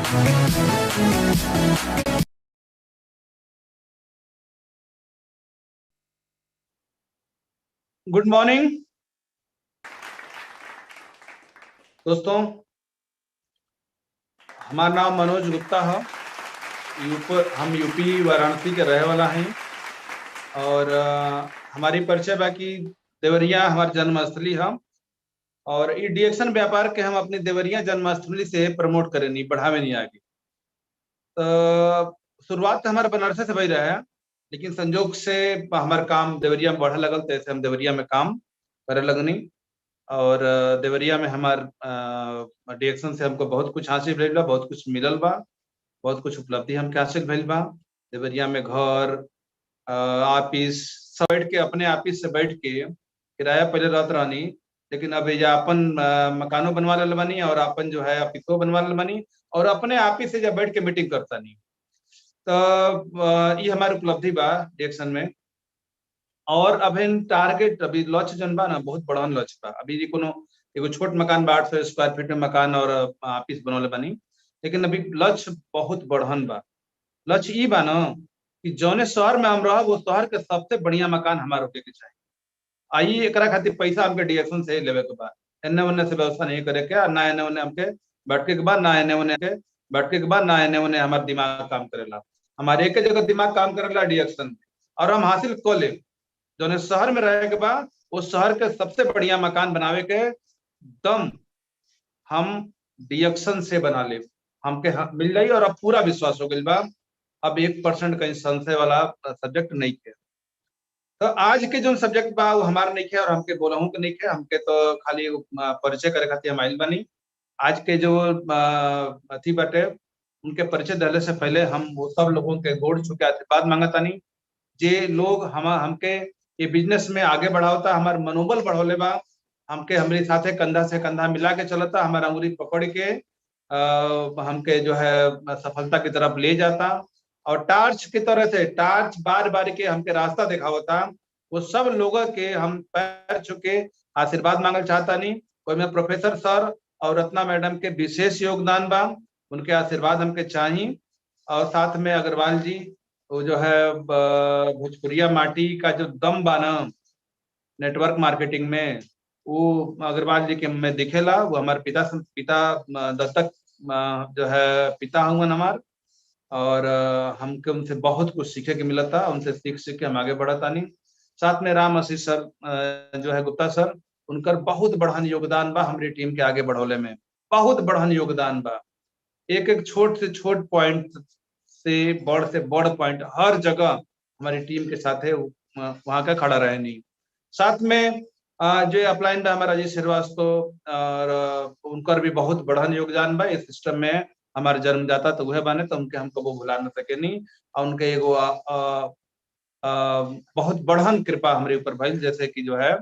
Good morning दोस्तों। हमारा नाम मनोज गुप्ता है। हम यूपी वाराणसी के रहे वाला हैं और हमारी परिचय बाकी देवरिया हमारी जन्मस्थली है और ई डिएक्शन व्यापार के हम अपनी देवरिया जन्मस्थली से प्रमोट करें नहीं बढ़ावे नहीं आगे। तो शुरुआत तो हमारे बनारस से वही रहा है, लेकिन संजोग से हमारा काम देवरिया में बढ़े लगल, तैसे हम देवरिया में काम करे लगनी और देवरिया में हमार डिएक्शन से हमको बहुत कुछ हासिल भइल बा, बहुत कुछ मिलल बा, बहुत कुछ उपलब्धि हमके हासिल भइल बा। देवरिया में घर ऑफिस सब बैठ के अपने ऑफिस से बैठ के किराया पहले रहत रहनी, लेकिन अब ये अपन मकानों बनवा ले बनी और अपन जो है ऑफिसों बनवा ले बनी और अपने ऑफिस से जब बैठ के मीटिंग करता नहीं। तो ये हमारी उपलब्धि बा डिएक्शन में। और अभी टारगेट अभी लक्ष्य जन बा ना बहुत बड़ा लक्ष्य बा। अभी कोनो एगो छोट मकान बा 800 स्क्वायर फीट में मकान और ऑफिस बनौले बनी, लेकिन अभी लक्ष्य बहुत बढ़न बा। लक्ष्य ई बा ना कि जौने शहर में हम रह वो शहर के सबसे बढ़िया मकान हमारे होके के चाहिए। आई एकरा खातिर पैसा हमके डिएक्शन से लेवे के बा, एने ओने से व्यवस्था नहीं करे के, ना एने ओने हमके बैठके के बाद, ना एने ओने के बैठके के बाद, ना एने ओने हमार दिमाग काम करेला। हमारे एक जगह दिमाग काम करेला डिएक्शन और हम हासिल कर ले जौने शहर में रहे के बाद उस शहर के सबसे बढ़िया मकान बनावे के दम हम डिएक्शन से बना ले हमके मिल जाई और अब पूरा विश्वास हो गई बा। अब 1% कहीं संशय वाला सब्जेक्ट नहीं है। तो आज के जो सब्जेक्ट बा वो हमारे नहीं है और हमके बोलहू के नहीं है, हमके तो खाली एगो परिचय करे खातिर हम आइल बनी। आज के जो अथी बाटे उनके परिचय देने से पहले हम वो सब लोगों के गोड़ छू के आशीर्वाद मांगतानी जे लोग हमके ये बिजनेस में आगे बढ़ावता, हमार मनोबल बढ़ोले बा, हमके हमारे साथे कंधा से कंधा मिला के चलता, हमारा अंगुली पकड़ के हमके जो है सफलता की तरफ ले जाता और टार्च की तरह से टार्च बार बार के हमके रास्ता दिखावता। वो सब लोगों के हम पैर छू के आशीर्वाद मांगल चाहता नहीं। कोई में प्रोफेसर सर और रत्ना मैडम के विशेष योगदान बा, उनके आशीर्वाद हमके चाहिए। और साथ में अग्रवाल जी वो जो है भोजपुरिया माटी का जो दम बा ना नेटवर्क मार्केटिंग में, वो अग्रवाल जी के में दिखेला। वो हमारे पिता दत्तक जो है पिता हुआ हमार और हमके उनसे बहुत कुछ सीखे के मिला था, उनसे सीख सीख के हम आगे बढ़ा तानी। साथ में राम आशीष सर जो है गुप्ता सर, उनकर बहुत बढ़न योगदान बा हमारी टीम के आगे बढ़ोले में, बहुत बढ़न योगदान बा। एक एक छोट से छोट पॉइंट से बड़ पॉइंट हर जगह हमारी टीम के साथ है वहां का खड़ा रहे नहीं। साथ में जो अपलाइन बा हमारा अजीत श्रीवास्तव और उनकर भी बहुत बढ़न योगदान बा इस सिस्टम में। हमारे जन्मदाता तो वह बने तो उनके हमको वो भुला न सके नहीं और उनके एगो बहुत बढ़न कृपा हमारे ऊपर भइल जैसे कि जो है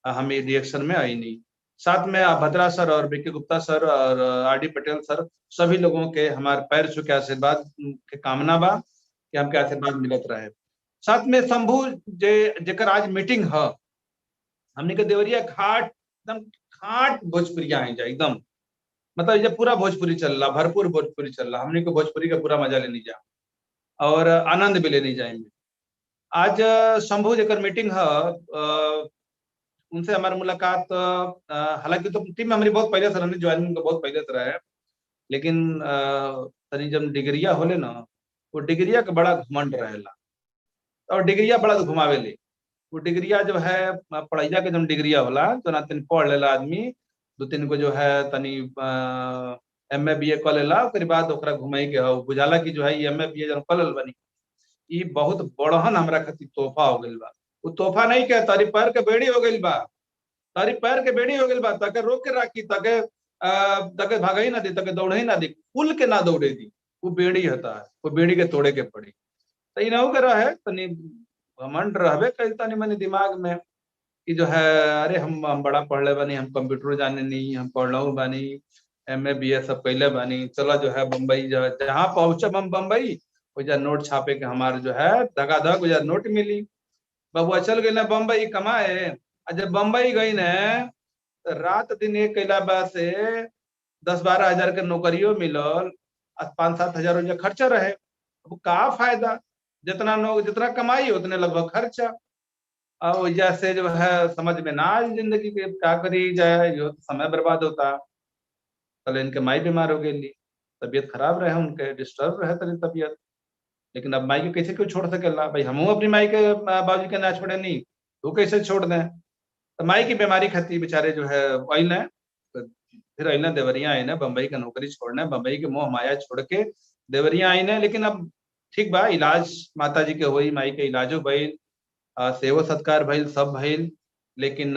हमें रिएक्शन में आई नहीं। साथ में भद्रा सर और विक्की गुप्ता सर और आर.डी. पटेल सर, सभी लोगों के हमारे पैर छू के आशीर्वाद के कामना बा कि हमके आशीर्वाद मिलत रहे। साथ में शंभू जेकर आज मीटिंग है, हमने के देवरिया घाट एकदम घाट भोजपुरिया है जा एकदम, मतलब ये पूरा भोजपुरी चल रहा, भरपूर भोजपुरी चल रहा। हमने को भोजपुरी का पूरा मजा लेने जा और आनंद भी लेने जाएंगे। आज शंभू जेकर मीटिंग है उनसे हमारी मुलाकात हालांकि तो टीम में हमारी बहुत पहले से रहने ज्वाइनिंग बहुत पहले से रहा है, लेकिन तनी जब डिग्रिया होले ना वो डिग्रिया का बड़ा घमंड रहेला और डिग्रिया बड़ा घुमावे ले। वो डिग्रिया जो है पढ़ाइया के जब डिग्रिया होला तो ना तीन पढ़ लेला आदमी, दो तीन को जो है तनी एमए बीए कर लेला, ओकर बाद ओकरा घुमाई के हो बुझाला कि जो है एमए बीए जब कर लेल बनी ई बहुत बड़हन हमरा खातिर तोहफा हो गइल बा। वो तोहफा नहीं के तारी पैर के बेड़ी हो गइल बा, तारी पैर के बेड़ी हो गइल बा, ताके रोक के राखी, ताके भागई ना दी, ताके दौड़े ना दी, खुल के ना दौड़े दी। वो बेड़ी होता है, वो बेड़ी के तोड़े के पड़ी। तो इनहु के रहे तनी घमंड रहबे कइल तनी मनी दिमाग में कि जो है अरे हम बड़ा पढ़ले बानी, हम कंप्यूटर जाने नहीं, हम पढ़लऊ बानी, एमए बीए सब कैले बानी, चला जो है बम्बई जहाँ पहुंचब हम बम्बई वजह नोट छापे के हमारे जो है धगाधक वजह नोट मिली। बबुआ चल गई ना बम्बई कमाए, और जब बम्बई गई न तो रात दिन एक कैला बा से 10-12 हजार के नौकरियों मिलल, 5-7 हजार रुपया खर्चा रहे, अब का फायदा, जितना कमाई उतने लगभग खर्चा। अब वजह से जो है समझ में ना आई जिंदगी के क्या करी जाए, यो तो समय बर्बाद होता। कल इनके माई बीमार हो गई, तबीयत खराब रहे, उनके डिस्टर्ब रहे तनी तबीयत, लेकिन अब माई के कैसे क्यों छोड़ सकेला भाई, हमहू अपनी माई के बाबूजी के ना छोड़े नहीं, तू कैसे छोड़ दें। तो माई की बीमारी खाती बेचारे जो है वही न, फिर अइना देवरिया आई न, बम्बई का नौकरी छोड़ना, बम्बई के मोह माया छोड़ के देवरिया आई न। लेकिन अब ठीक बा, इलाज माता जी के हुई, माई के इलाजो भइल, सेवा सत्कार भइल, सब भइल, लेकिन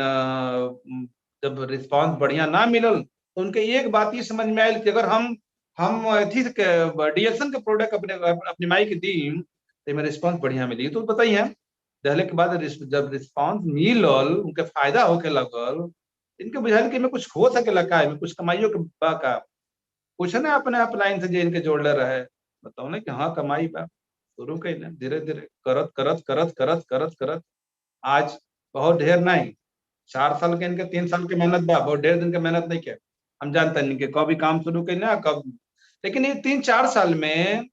जब रिस्पांस बढ़िया ना मिलल तो उनके एक बात ही समझ में आयल कि अगर हम अथी के डीएक्शन के प्रोडक्ट अपनी माई के दी तो इनमें रिस्पांस बढ़िया मिली। तो बताइए दहले के बाद जब रिस्पांस मिलल, उनके फायदा होके लगल, इनके बुझाइल कि में कुछ हो सकेला का, में कुछ कमाइयो के बा का, कुछ ना अपने अपलाइन से जे इनके जोड़ले रहे, बताओ ना कि हाँ कमाई बा। शुरू कैले धीरे धीरे करत करत करत करत करत करत आज बहुत ढेर नहीं, 4 साल के इनके 3 साल की मेहनत बा, बहुत ढेर दिन के मेहनत नहीं के। हम जानते नहीं कि कब भी काम शुरू कैले कब, लेकिन ये 3-4 साल में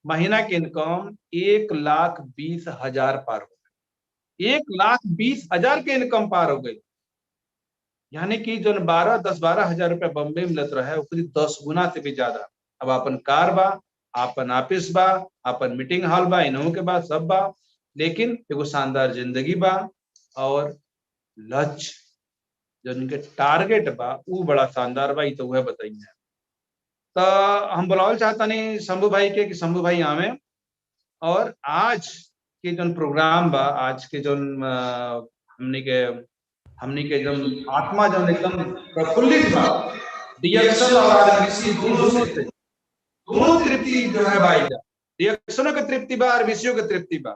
महीना की इनकम 1,20,000 पार हो गई, 1,20,000 के इनकम पार हो गई। यानी कि जो 10-12 हजार रुपया बम्बे में मिलत रहे, ओकरी 10 गुना से भी ज्यादा। अब अपन कार बा, अपन ऑफिस बा, अपन मीटिंग हॉल बा, इन्हों के बा, सब बा, लेकिन एगो शानदार जिंदगी बा और लक्ष्य जो इनके टारगेट बा वो बड़ा शानदार बा। तो वह बताइए, तो हम बुलावल चाहता नहीं शंभू भाई के कि शंभू भाई आवे और आज के जो प्रोग्राम बा, आज के जो हमनी के जो आत्मा जो एकदम प्रफुल्लित बा, डीएक्शन और आरबीसी दोनों तृप्ति जो है भाई, डीएक्शनों के तृप्ति बा, आरबीसीओ के तृप्ति बा,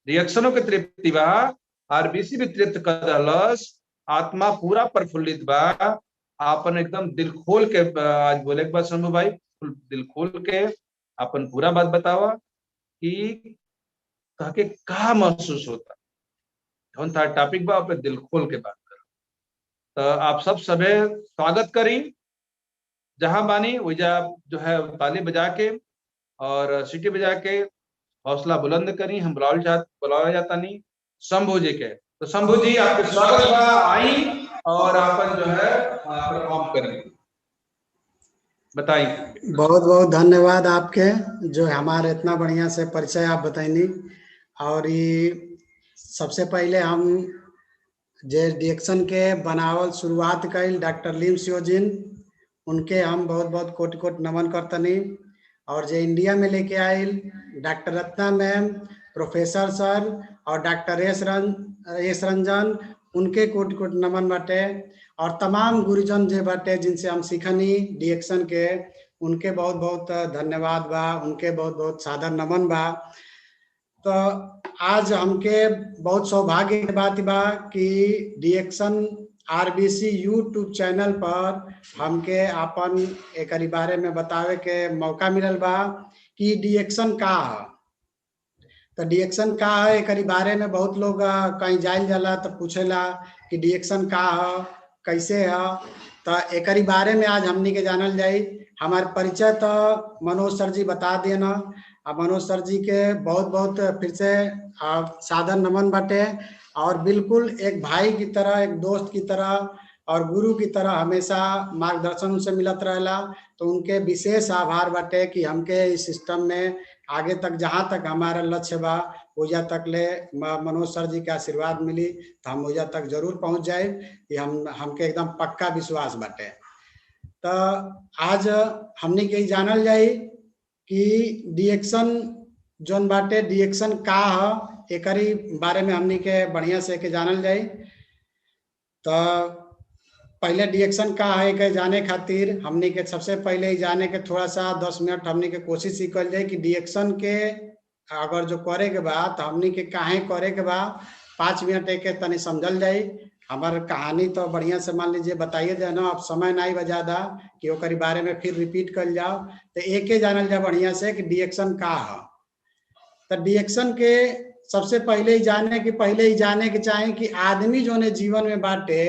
रिएक्शनों के तृप्ति बा, आरबीसी भी तृप्त कर दहलस, आत्मा पूरा प्रफुल्लित बा। आपन एकदम दिल खोल के आज बोले के बाद शंभू भाई दिल खोल के अपन पूरा बात बतावा कि कह के का महसूस होता, कौन था टॉपिक बा पे दिल खोल के बात कर। तो आप सब सभे स्वागत करी, जहां बानी वजा जो है ताली बजा के और सीटी बजा के हौसला बुलंद करी। हम बुलाया जाता नहीं शंभू जी के, तो शंभू जी आपके स्वागत बा, आई और अपन जो है परफॉर्म करी, बताइए। बहुत बहुत धन्यवाद आपके, जो हमारे इतना बढ़िया से परिचय आप बताइनी। और ये सबसे पहले हम जे डिएक्शन के बनावल शुरुआत कल डॉक्टर लीम सियोजिन, उनके हम बहुत बहुत कोटि कोटि नमन करतनी। और जे इंडिया में लेके आयल डॉक्टर रत्ना मैम, प्रोफेसर सर और डॉक्टर एस रंजन, उनके कोटि कोटि नमन बाटे। और तमाम गुरुजन जे बाटे जिनसे हम सीखनी डिएक्शन के, उनके बहुत बहुत धन्यवाद बा, उनके बहुत बहुत सादर नमन बा। तो आज हमके बहुत सौभाग्य की बात बा कि डिएक्शन आरबीसी यूट्यूब चैनल पर हमके अपन एक बारे में बतावे के मौका मिलल बा कि डिएक्शन का है। तो डिएक्शन का है एक बारे में बहुत लोग कहीं जाइल जाला तो पूछेला कि डिएक्शन का है, कैसे है। तो एक बारे में आज हमनी के जानल जाई। हमारे परिचय तो मनोज सर जी बता देना। अब मनोज सर जी के बहुत बहुत फिर से सादर नमन बाटे। और बिल्कुल एक भाई की तरह, एक दोस्त की तरह और गुरु की तरह हमेशा मार्गदर्शन उनसे मिलत रहेला। तो उनके विशेष आभार बाटे कि हमके इस सिस्टम में आगे तक, जहाँ तक हमारा लक्ष्य बा ओजा तक ले मनोज सर जी के आशीर्वाद मिली तो हम ओजा तक जरूर पहुँच जाए, ये हमके एकदम पक्का विश्वास बाटे। तो आज हमने के जानल जाए कि डिएक्शन जोन बाटे, डिएक्शन का है, एक बारे में हमने के बढ़िया से के जानल जाए। तो पहले डिएक्शन का है के जाने खातिर हमने के सबसे पहले ही जाने के थोड़ा सा 10 मिनट हमने के कोशिश ही कर जाए कि डिएक्शन के अगर जो करे के बाद तो हमने के काहे करे के बाद 5 मिनट एक तनी समझल जाए। हमारे कहानी तो बढ़िया से मान लीजिए बताइए जाए ना, अब समय नहीं बजादा कि ओकरी बारे में फिर रिपीट कर जाओ। तो एक जानल जाए बढ़िया से कि डिएक्शन का है। तो डिएक्शन के सबसे पहले ही जाने के चाहे कि आदमी जो ने जीवन में बाटे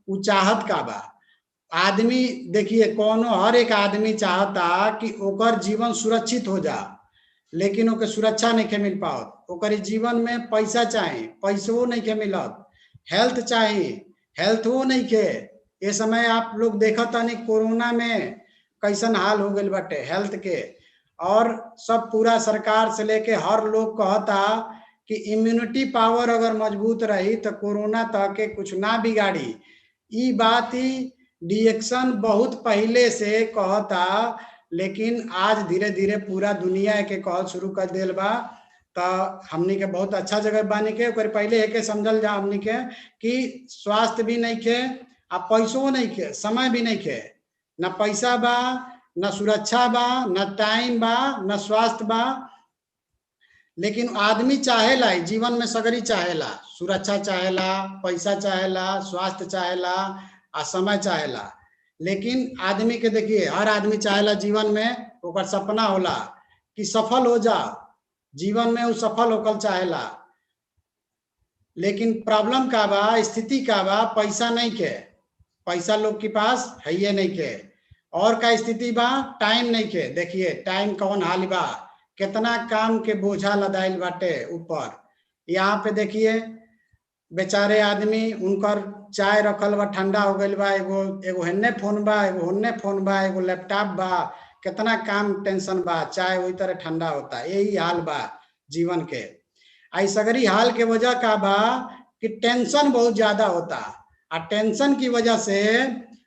उ चाहत का बा। आदमी देखिए कोनो हर एक आदमी चाहता कि ओकर जीवन सुरक्षित हो जा, लेकिन ओके सुरक्षा नहीं के मिल पावत। ओकर जीवन में पैसा चाहे, पैसो नहीं के मिलत। हेल्थ चाहे, हेल्थो नहीं के। ये समय आप लोग देखत तानी कोरोना में कैसन हाल हो गइल बाटे हेल्थ के, और सब पूरा सरकार से लेके हर लोग कहता कि इम्यूनिटी पावर अगर मजबूत रही तो कोरोना तक के कुछ ना बिगाड़ी। ई बात ही डिएक्शन बहुत पहले से कहता, लेकिन आज धीरे धीरे पूरा दुनिया के कहल शुरू कर दिल बा। तो हमनी के बहुत अच्छा जगह बानी के ओकर पहले के समझल जा हमनी के कि स्वास्थ्य भी नहीं के, आ पैसो नहीं के, समय भी नहीं के, न पैसा बा, न सुरक्षा बा, न टाइम बा, न स्वास्थ्य बा। लेकिन आदमी चाहेला जीवन में सगरी चाहेला, सुरक्षा चाहेला, पैसा चाहेला, स्वास्थ्य चाहेला, आ समय चाहेला। लेकिन आदमी के देखिए हर आदमी चाहेला जीवन में ओकर सपना होला कि सफल हो जा, जीवन में वो सफल होकर चाहेला। लेकिन प्रॉब्लम का बा, स्थिति का बा, पैसा नहीं के, पैसा लोग के पास है ये नहीं के। और का स्थिति बा, टाइम नहीं के। देखिए टाइम कौन हाल बा, कितना काम के बोझा लदाइल बाटे ऊपर। यहाँ पे देखिए बेचारे आदमी उनकर चाय रखल बा, ठंडा हो गइल बा, एगो हेन्ने फोन बा, एगो होन्ने फोन बा, एगो लैपटॉप बा, कितना काम टेंशन बा, चाय वही तरह ठंडा होता। यही हाल बा जीवन के। आई सगरी हाल के वजह का बा कि टेंशन बहुत ज्यादा होता, और टेंशन की वजह से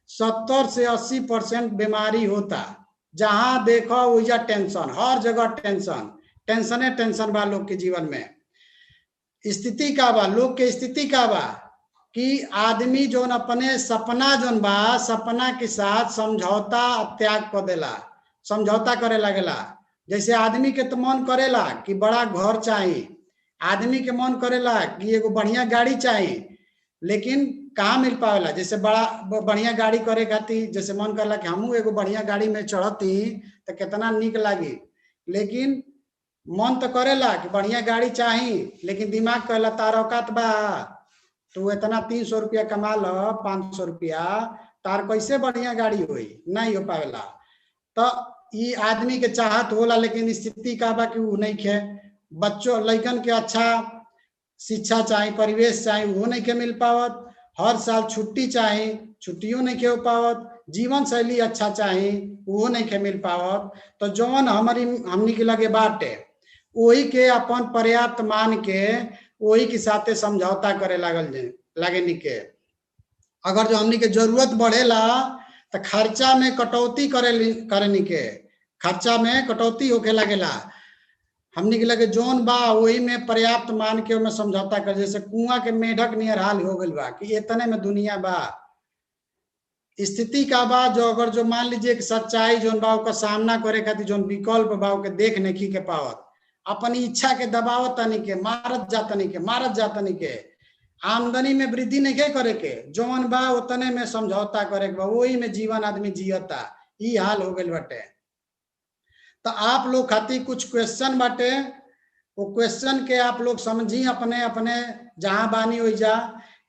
70 से 80% बीमारी होता। जहां देखो वही टेंशन, हर जगह टेंशन, टेंशने टेंशन बा लोग के जीवन में। स्थिति का बा, लोग के स्थिति का बा कि आदमी जोन अपने सपना जोन बा, सपना के साथ समझौता त्याग कर देला, समझौता करे लगेला। जैसे आदमी के तो मन करेला कि बड़ा घर चाहिए, आदमी के मन करेला कि एगो बढ़िया गाड़ी चाहिए, लेकिन कहाँ मिल पावेला। जैसे बड़ा बढ़िया गाड़ी करे खातिर जैसे मन करला कि हमू एगो बढ़िया गाड़ी में चढ़ती तो कितना निक लागी, लेकिन मन तो करेला कि बढ़िया गाड़ी चाहिए, लेकिन दिमाग कहला तार औकात बा, तो इतना 300 रुपया कमा लो, 500 रुपया, तार कैसे बढ़िया गाड़ी हुई, नहीं हो पावेला। तो ये आदमी के चाहत होला, लेकिन स्थिति का बा कि वो नहीं खे। बच्चों लइकन के अच्छा शिक्षा चाहिए, परिवेश चाहिए, वो नहीं के मिल पावत। हर साल छुट्टी चाहिए, छुट्टियों नहीं के हो पावत। जीवन शैली अच्छा चाहिए, वो नहीं के मिल पावत। तो जौन हमनी के लगे बाटे वही के अपन पर्याप्त मान के वही के साथे समझौता करे लागे निके। अगर जो हमनी के जरूरत बढ़ेला तो खर्चा में कटौती करे निके, खर्चा में कटौती होके लगेला। हमनी के लगे जोन बा वही में पर्याप्त मान के में समझौता कर। जैसे कुआं के मेढक नियर हाल हो गइल बा कि इतने में दुनिया बा। स्थिति का बा जो अगर जो मान लीजिए कि सच्चाई जोन बा का सामना करे खातिर जोन विकल्प बा के देख नहीं के पावत, अपनी इच्छा के दबावत तनी के, मारत जातनी के, आमदनी में वृद्धि नहीं के करे के, जोन बा उतने में समझौता करे के बा, वही में जीवन आदमी जियता। ई हाल हो गइल बाटे। तो आप लोग खातिर कुछ क्वेश्चन बाटे, वो क्वेश्चन के आप लोग समझी अपने अपने जहां बानी हो जा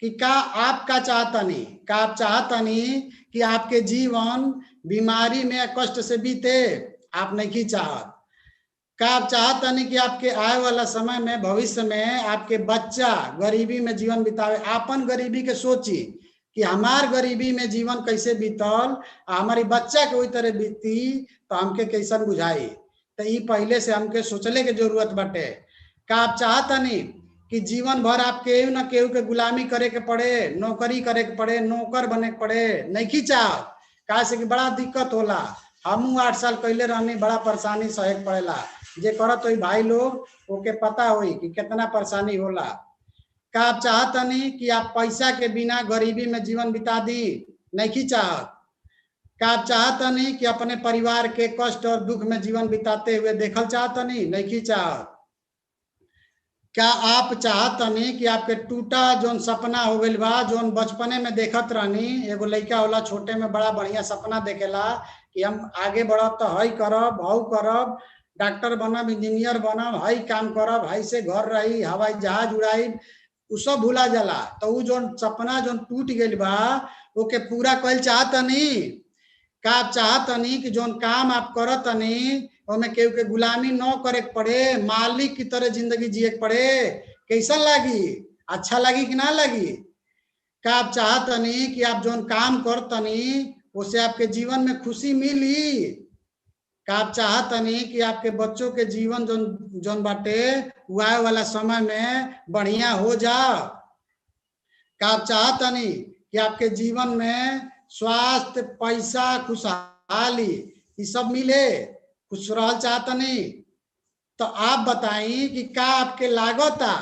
कि का आप का चाहतनी, का आप चाहतनी कि आपके जीवन बीमारी में कष्ट से बीते, आप नहीं की चाहत। का आप चाहतनी कि आपके आए वाला समय में भविष्य में आपके बच्चा गरीबी में जीवन बितावे। आपन गरीबी के सोची कि हमार गरीबी में जीवन कैसे बीतल, हमारी बच्चा के वही तरह बीती तो हमके कैसन बुझाई। तो ये पहले से हमके सोचले के जरूरत बाटे। का आप चाहतनी कि जीवन भर आप केहू न केहू के गुलामी करे के पड़े, नौकरी करे के पड़े, नौकर बने के पड़े, नहीं की चाहत। कहा से कि बड़ा दिक्कत होला, हमू 8 साल पहले रहनी, बड़ा परेशानी सहे के पड़ेला। जे करत हो भाई लोग ओके पता होई कि कितना परेशानी होला। का आप चाहतनी कि आप पैसा के बिना गरीबी में जीवन बिता दी, नहीं की चाहत। का आप चाहतनी कि अपने परिवार के कष्ट और दुख में जीवन बिताते हुए देखल चाहतनी, नहीं की चाहत। क्या आप चाहतनी कि आपके टूटा जोन सपना हो गइल बा, जोन बचपने में देखत रहनी, एगो लड़का होला छोटे में बड़ा बढ़िया सपना देखेला कि हम आगे बढ़ब तो हई करब, हऊ करब, डॉक्टर बनब, इंजीनियर बनब, हई काम करब, हई से घर रही, हवाई जहाज उड़ाई, उ सब भूला जाला। तो उ जोन सपना जोन टूट गइल बा ओके पूरा कइल चाहतनी का? आप चाहतनी कि जोन काम आप करतनी ओमे केहू के गुलामी न करे के पड़े, मालिक की तरह जिंदगी जिए के पड़े? कैसा लागी? अच्छा लगी कि ना लगी? का आप चाहतनी कि आप जोन काम करतनी उससे आपके जीवन में खुशी मिली? का आप चाहतनी कि आपके बच्चों के जीवन जोन जोन बाटे उ आए वाला समय में बढ़िया हो जाओ? का आप चाहतनी कि आपके जीवन में स्वास्थ्य, पैसा, खुशहाली ये सब मिले? खुश रहल चाहतनी? तो आप बताई कि का आपके लागता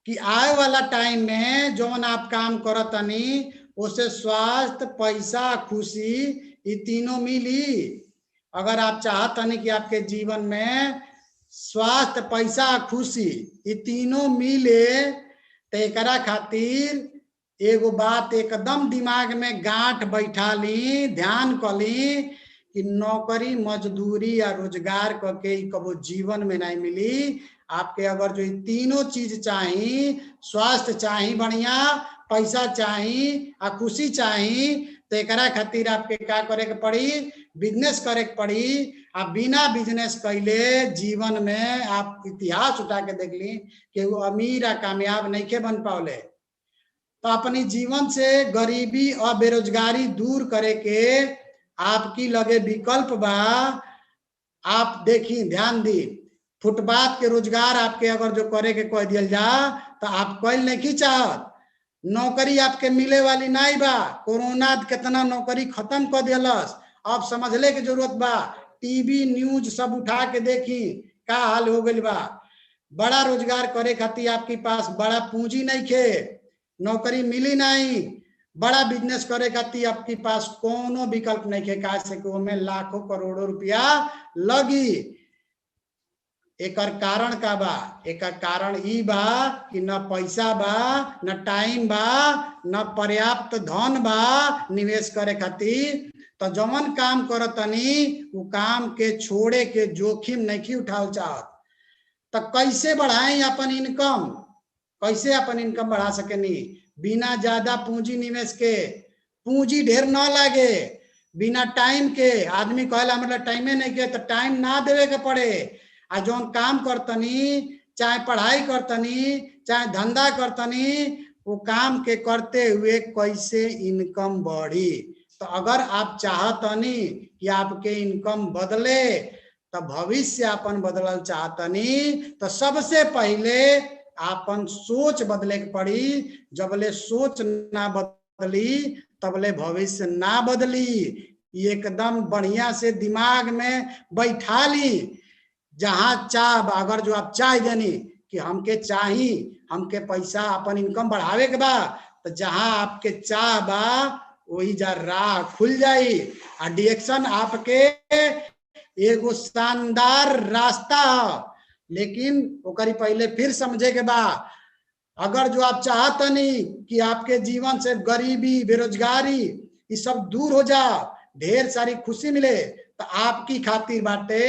कि आए वाला टाइम में जौन आप काम करतनी उसे स्वास्थ्य, पैसा, खुशी ये तीनों मिली? अगर आप चाहतनी कि आपके जीवन में स्वास्थ्य, पैसा, खुशी ये तीनों मिले तो एकरा खातिर एगो बात एकदम दिमाग में गांठ बैठा ली, ध्यान कली कि नौकरी, मजदूरी या रोजगार करके कबो जीवन में नहीं मिली। आपके अगर जो तीनों चीज चाहिए, स्वास्थ्य चाहिए बढ़िया, पैसा चाहिए और खुशी चाहिए, तो एकरा खातिर आपके क्या करे के पड़ी? बिजनेस करे के पड़ी। आप बिना बिजनेस कैले जीवन में आप इतिहास उठा के देख ली कि वो अमीर या कामयाब नहीं के बन पावले। तो अपनी जीवन से गरीबी और बेरोजगारी दूर करे के आपकी लगे विकल्प बा। आप देखी, ध्यान दी, फुटपाथ के रोजगार आपके अगर जो करे के कह दिया जा तो आप कैल नहीं चाहत। नौकरी आपके मिले वाली नहीं बा। कोरोना कितना नौकरी खत्म कर दिलस। अब समझले के जरूरत बा। टीवी न्यूज सब उठा के देखी का हाल हो गइल बा। बड़ा रोजगार करे खातिर आपके पास बड़ा पूंजी नहीं खे, नौकरी मिली नहीं। बड़ा बिजनेस करे खातिर आपके पास कोनो विकल्प नहीं खे, काहे कि ओमे लाखों करोड़ों रुपया लगी। एकर कारण का बा? एकर कारण ई बा कि न पैसा बा, न टाइम बा, न पर्याप्त धन बा निवेश करे खातिर। तो जवन काम करतनी वो काम के छोड़े के जोखिम नहीं उठाओ चाहत। तो कैसे बढ़ाएं अपन इनकम? कैसे अपन इनकम बढ़ा सकेनी? बिना ज्यादा पूंजी निवेश के। पूंजी ढेर न लागे, बिना टाइम के। आदमी कहला मतलब टाइमे नहीं के, तो टाइम ना देवे के पड़े। आ जौन काम करतनी, चाहे पढ़ाई करतनी, चाहे धंधा करतनी, वो काम के करते हुए कैसे इनकम बढ़ी। तो अगर आप चाहतनी कि आपके इनकम बदले, तो भविष्य अपन बदलल चाहतनी, तो सबसे पहले आपन सोच बदले के पड़ी। जबले सोच ना बदली तबले भविष्य ना बदली। एकदम बढ़िया से दिमाग में बैठा ली। जहां चाह, अगर जो आप चाह देनी कि हमके चाही, हमके पैसा अपन इनकम बढ़ावे के बा, तो जहां आपके चाह बा वही जा राह खुल जाई। और डायरेक्शन आपके एगो शानदार रास्ता है, लेकिन ओकरी पहले फिर समझे के बा। अगर जो आप चाहतनी कि आपके जीवन से गरीबी, बेरोजगारी ये सब दूर हो जा, ढेर सारी खुशी मिले, तो आपकी खातिर बाटे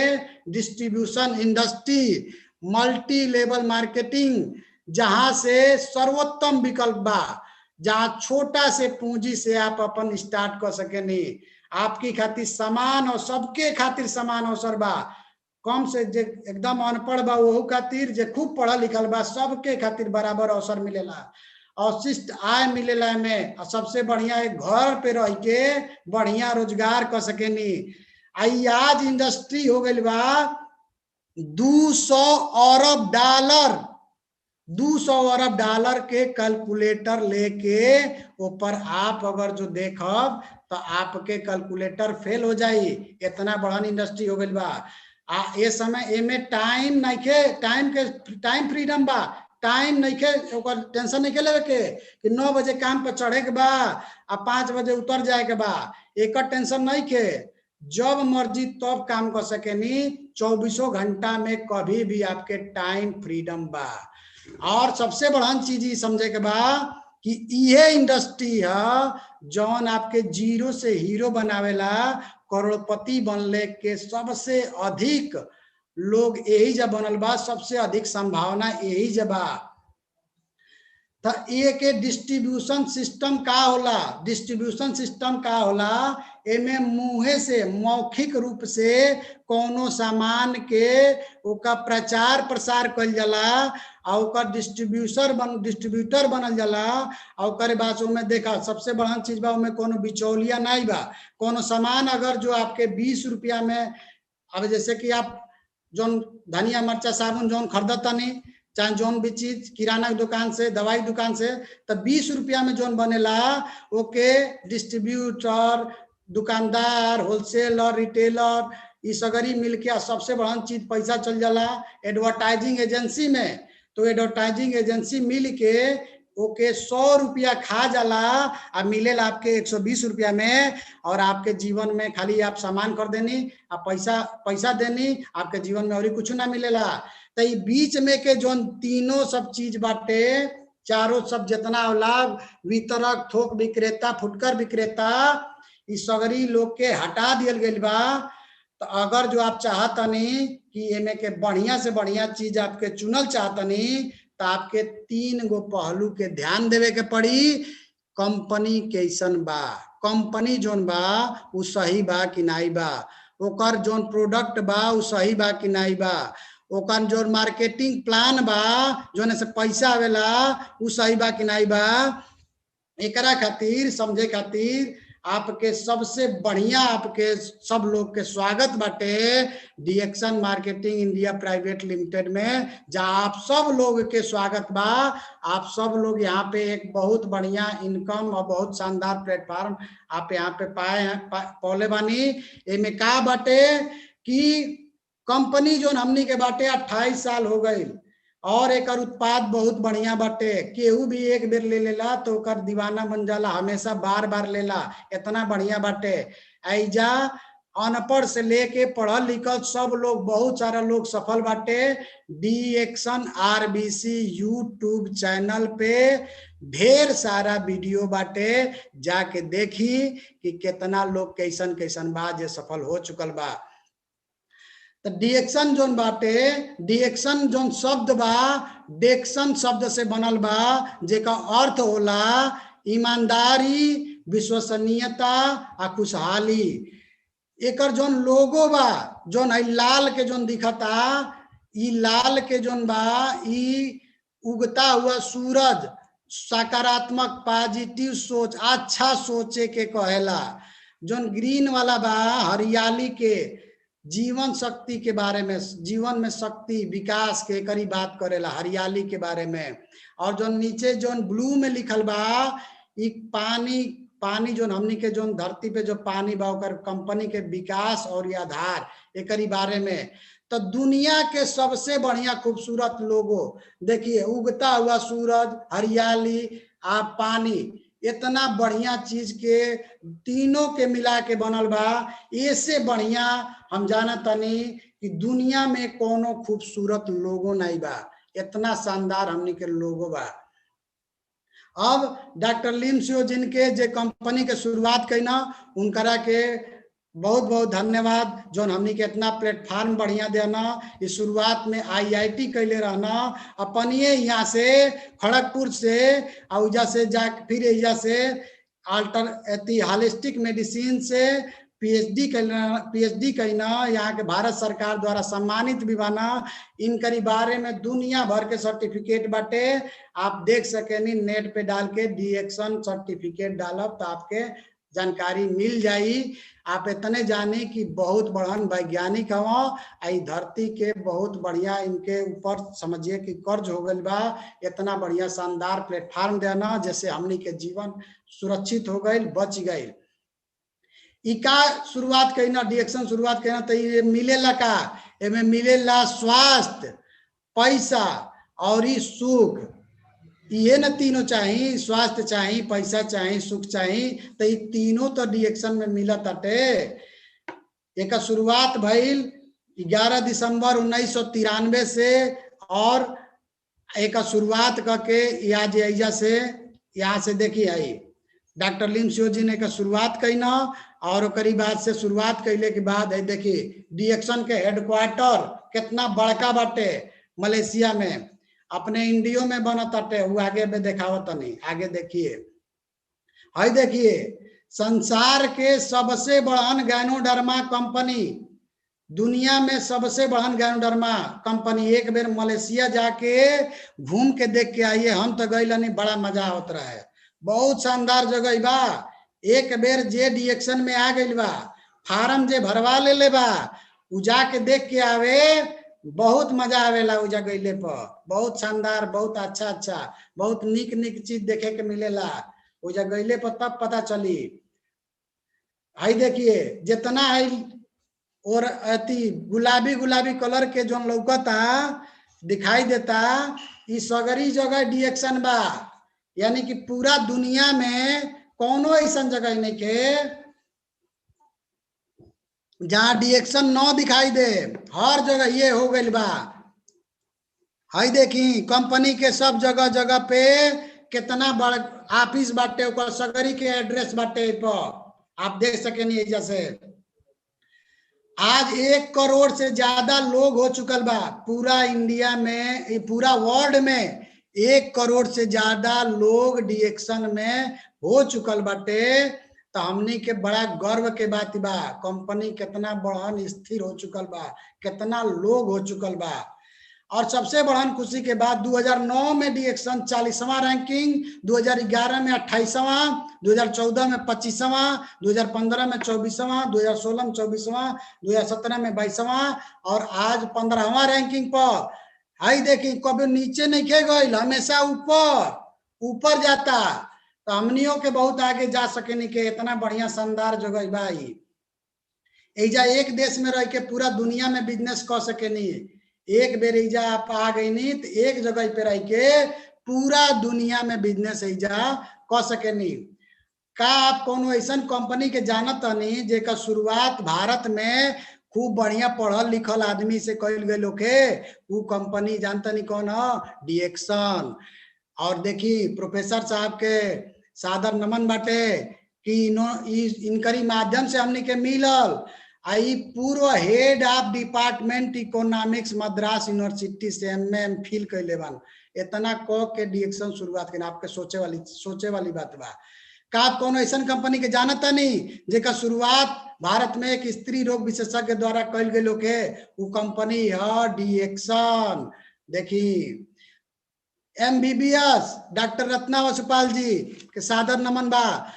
डिस्ट्रीब्यूशन इंडस्ट्री, मल्टी लेवल मार्केटिंग, जहां से सर्वोत्तम विकल्प बा, जहां छोटा से पूंजी से आप अपन स्टार्ट कर सकेनी। आपकी खातिर समान और सबके खातिर समान अवसर बा। कम से जे एकदम अनपढ़ बा वो खातिर, जे खूब पढ़ा लिखल बा सबके खातिर बराबर अवसर मिलेला, अवशिष्ट आय मिलेला में। और सबसे बढ़िया एक घर पे रह के बढ़िया रोजगार कर सकेनी। आज इंडस्ट्री हो गई बा 200 अरब डॉलर, 200 अरब डॉलर के कैलकुलेटर लेके ऊपर आप अगर जो देखब तो आपके कैलकुलेटर फेल हो जाई। इतना बड़ा इंडस्ट्री हो गई बा। ये समय एमे टाइम नहीं के, टाइम फ्रीडम बा। टाइम नहीं के, टेंशन नहीं के लेवे के कि 9 बजे काम पर चढ़े के बा आ 5 बजे उतर जाए के बा। एक टेंशन नहीं के, जब मर्जी तब काम कर सकेनी। 24 घंटा में कभी भी आपके टाइम फ्रीडम बा। और सबसे बड़ा चीज समझे के बा कि ये इंडस्ट्री है जौन आपके जीरो से हीरो बनावेला, करोड़पति बनले के सबसे अधिक लोग यही जब बनल बा, सबसे अधिक संभावना यही जब बा। तो ये के डिस्ट्रीब्यूशन सिस्टम का होला, डिस्ट्रीब्यूशन सिस्टम का होला, एमे मुँहे से मौखिक रूप से कोनो सामान के ओका प्रचार प्रसार कल जाला और ओकर डिस्ट्रीब्यूटर बनल जाला और ओकरे बाद में देखा सबसे बड़ा चीज बा ओमे कोनो बिचौलिया नहीं बा। कोनो सामान अगर जो आपके 20 रुपया में, अब जैसे कि आप जोन धनिया मिर्चा साबुन जोन खरीदतनी चाहे जोन भी चीज किराना दुकान से दवाई दुकान से, तो 20 रुपया में जोन बनेला ओके डिस्ट्रीब्यूटर, दुकानदार, होलसेलर, रिटेलर ये सगरी मिलके सबसे बड़ा चीज पैसा चल जाला एडवर्टाइजिंग एजेंसी में। तो एडवर्टाइजिंग एजेंसी मिल के ओके 100 रुपया खा जाला और मिलेला आपके 120 रुपया में, और आपके जीवन में खाली आप सामान कर देनी, आप पैसा देनी, आपके जीवन में और कुछ ना मिलेला। तो बीच में के जो तीनों सब चीज बाटे, चारों सब जितना होला, वितरक, थोक विक्रेता, फुटकर विक्रेता, इस सगरी लोग के हटा दियल गइल बा। तो अगर जो आप चाहतनी कि एमे के बढ़िया से बढ़िया चीज आपके चुनल चाहतनी, तो आपके 3 गो पहलू के ध्यान देवे के पड़ी। कंपनी कैसन बा, कंपनी जोन बा उ सही बा कि नहीं बा, ओकर जोन प्रोडक्ट बा उ सही बा कि नहीं बा, ओकर जो मार्केटिंग प्लान बा जोन से पैसा आवेला उ सही बा कि नहीं बा। एकरा खातिर समझे खातिर आपके सबसे बढ़िया आपके सब लोग के स्वागत बाटे डिएक्शन मार्केटिंग इंडिया प्राइवेट लिमिटेड में, जहाँ आप सब लोग के स्वागत बा। आप सब लोग यहाँ पे एक बहुत बढ़िया इनकम और बहुत शानदार प्लेटफॉर्म आप यहाँ पे पौले बानी। एमे का बाटे कि कंपनी जो हमनी के बाटे 28 साल हो गई और एक उत्पाद बहुत बढ़िया बाटे, केहू भी एक बेर ले लेला तो ओकर दीवाना बन जाला, हमेशा बार बार लेला, इतना बढ़िया बाटे। ऐजा अनपढ़ से लेके पढ़ल लिखल सब लोग, बहुत सारा लोग सफल बाटे। डिएक्शन आरबीसी यूट्यूब चैनल पे ढेर सारा वीडियो बाटे, जाके देखी कि कितना लोग कैसन कैसन बा जे सफल हो चुकल बा। तो डिएक्शन जोन बाटे, डिएक्शन जोन शब्द बा डेक्शन शब्द से बनल बा, जेका अर्थ होला ईमानदारी, विश्वसनीयता आ खुशहाली। एकर जोन लोगो बा, जोन है लाल के जोन दिखता, ई लाल के जोन बा ई उगता हुआ सूरज, सकारात्मक पॉजिटिव सोच, अच्छा सोचे के कहेला। जोन ग्रीन वाला बा हरियाली के, जीवन शक्ति के बारे में, जीवन में शक्ति विकास के करी बात करेला, हरियाली के बारे में। और जो नीचे जो ब्लू में लिखल बा ई पानी जो हमनी के जो धरती पे जो पानी बा ओकर कंपनी के विकास और आधार एकरी बारे में। तो दुनिया के सबसे बढ़िया खूबसूरत लोगो देखिए, उगता हुआ सूरज, हरियाली आ पानी, इतना बढ़िया चीज के तीनों के मिला के बनल बा। ऐसे बढ़िया हम जानतनी कि दुनिया में कोनो खूबसूरत लोगो नहीं बा, इतना शानदार हमनी के लोगो बा। अब डॉक्टर लिम सियो जिनके जे कंपनी के शुरुआत कईना, उनकरा के बहुत बहुत धन्यवाद जो हमनी के इतना प्लेटफॉर्म बढ़िया देना। इस शुरुआत में आईआईटी कैले रहना, अपनिए यहाँ से खड़गपुर से औजा से जा फिर यहाँ से होलिस्टिक मेडिसिन से पीएचडी कैना, यहाँ के भारत सरकार द्वारा सम्मानित भी बना। इनकरी बारे में दुनिया भर के सर्टिफिकेट बाटे, आप देख सकेनी नेट पे डाल के डिएक्शन सर्टिफिकेट डालब तो आपके जानकारी मिल जाई। आप इतने जाने कि बहुत बड़न वैज्ञानिक हवा, आई धरती के बहुत बढ़िया इनके ऊपर समझिए कि कर्ज हो गई बा। इतना बढ़िया शानदार प्लेटफॉर्म देना जैसे हमनी के जीवन सुरक्षित हो गई, बच गई। इका शुरुआत कईना, डिएक्शन शुरुआत कईना तो ये मिलेला का, एमे मिलेला स्वास्थ्य, पैसा और सुख। ये न तीनों चाहिए, स्वास्थ्य चाहिए, पैसा चाहिए, सुख चाहिए, तो ये तीनों तो डिएक्शन में मिला ताटे। एक शुरुआत भइल 11 दिसंबर 1993 से, और एक शुरुआत करके यहाँ से देखिए आई डॉक्टर लिम सियो जी ने शुरुआत कईना, और बाद से शुरुआत कैले के बाद है देखिए डिएक्शन के हेडक्वार्टर कितना बड़का बाटे मलेशिया में। अपने इंडियो में बनताटे, वो आगे में देखावत नहीं। आगे देखिए, हाई देखिए, संसार के सबसे बड़हन गैनोडर्मा कंपनी, दुनिया में सबसे बड़हन गैनोडर्मा कंपनी। एक बेर मलेशिया जाके घूम के देख के आइए, हम तो गइल नहीं, बड़ा मजा आवत रहा है, बहुत शानदार जगह बा। एक बेर जे डिएक्शन में आ गइल बा, फार्म जे भरवा ले बा, उ जाके देख के आवे, बहुत मजा आवेला उजा गइले पर। बहुत शानदार, बहुत अच्छा अच्छा, बहुत निक निक चीज देखे के मिलेला उजा गइले पर, तब पता चली। आई देखिए, जितना है और अति गुलाबी गुलाबी कलर के जो लौकता दिखाई देता, इस सगरी जगह डिएक्शन बा। यानी कि पूरा दुनिया में कोनो ऐसा जगह नहीं के जहां डिएक्शन न दिखाई दे, हर जगह ये हो गइल बा। हाई देखी, कंपनी के सब जगह जगह पे कितना बड़ ऑफिस बाटे, ओकर सगरी के एड्रेस बाटे पर, आप देख सके नहीं जैसे। आज 1 करोड़ से ज्यादा लोग हो चुकल बा पूरा इंडिया में, पूरा वर्ल्ड में 1 करोड़ से ज्यादा लोग डिएक्शन में हो चुकल बाटे। तो हमनी के बड़ा गर्व के बात बा, कंपनी कितना बड़हन स्थिर हो चुकल बा, कितना लोग हो चुकल बा। और सबसे बड़हन खुशी के बाद 2009 में डिएक्शन 40वां रैंकिंग, 2011 में 28वां, 2014 में 25वां, 2015 में 24वां, 2016 में 24वां, 2017 में 22वां और आज 15वां रैंकिंग पर। हाई देखी, कभी नीचे नहीं खे गई, हमेशा ऊपर ऊपर जाता। तो हमनियों के बहुत आगे जा सके नहीं के, इतना बढ़िया शानदार जगह भाई। एजा एक देश में रह के पूरा दुनिया में बिजनेस कर सके नहीं, एक बेर एजा आप आ गई नहीं तो एक जगह पे रह के पूरा दुनिया में बिजनेस एजा कर सके नहीं। का आप कोनो ऐसा कंपनी के जानत नहीं जेका शुरुआत भारत में खूब बढ़िया पढ़ल लिखल आदमी से कइल गइल होखे? वो कंपनी जानता नहीं कौन है? डिएक्शन। और देखी, प्रोफेसर साहब के सादर नमन बाटे कि इनकरी माध्यम से हमने के मिलल। आई पूर्व head of department economics Madras university से MA कैले बन। इतना क के डिएक्शन शुरुआत के, आपके सोचे वाली बात बा। का आप कोनो ऐसा कंपनी के जानता नहीं जेका शुरुआत भारत में एक स्त्री रोग विशेषज्ञ द्वारा कइल गइल होखे? वो कंपनी है डिएक्शन। देखी, MBBS डॉक्टर रत्ना वसुपाल जी के सादर नमन बा।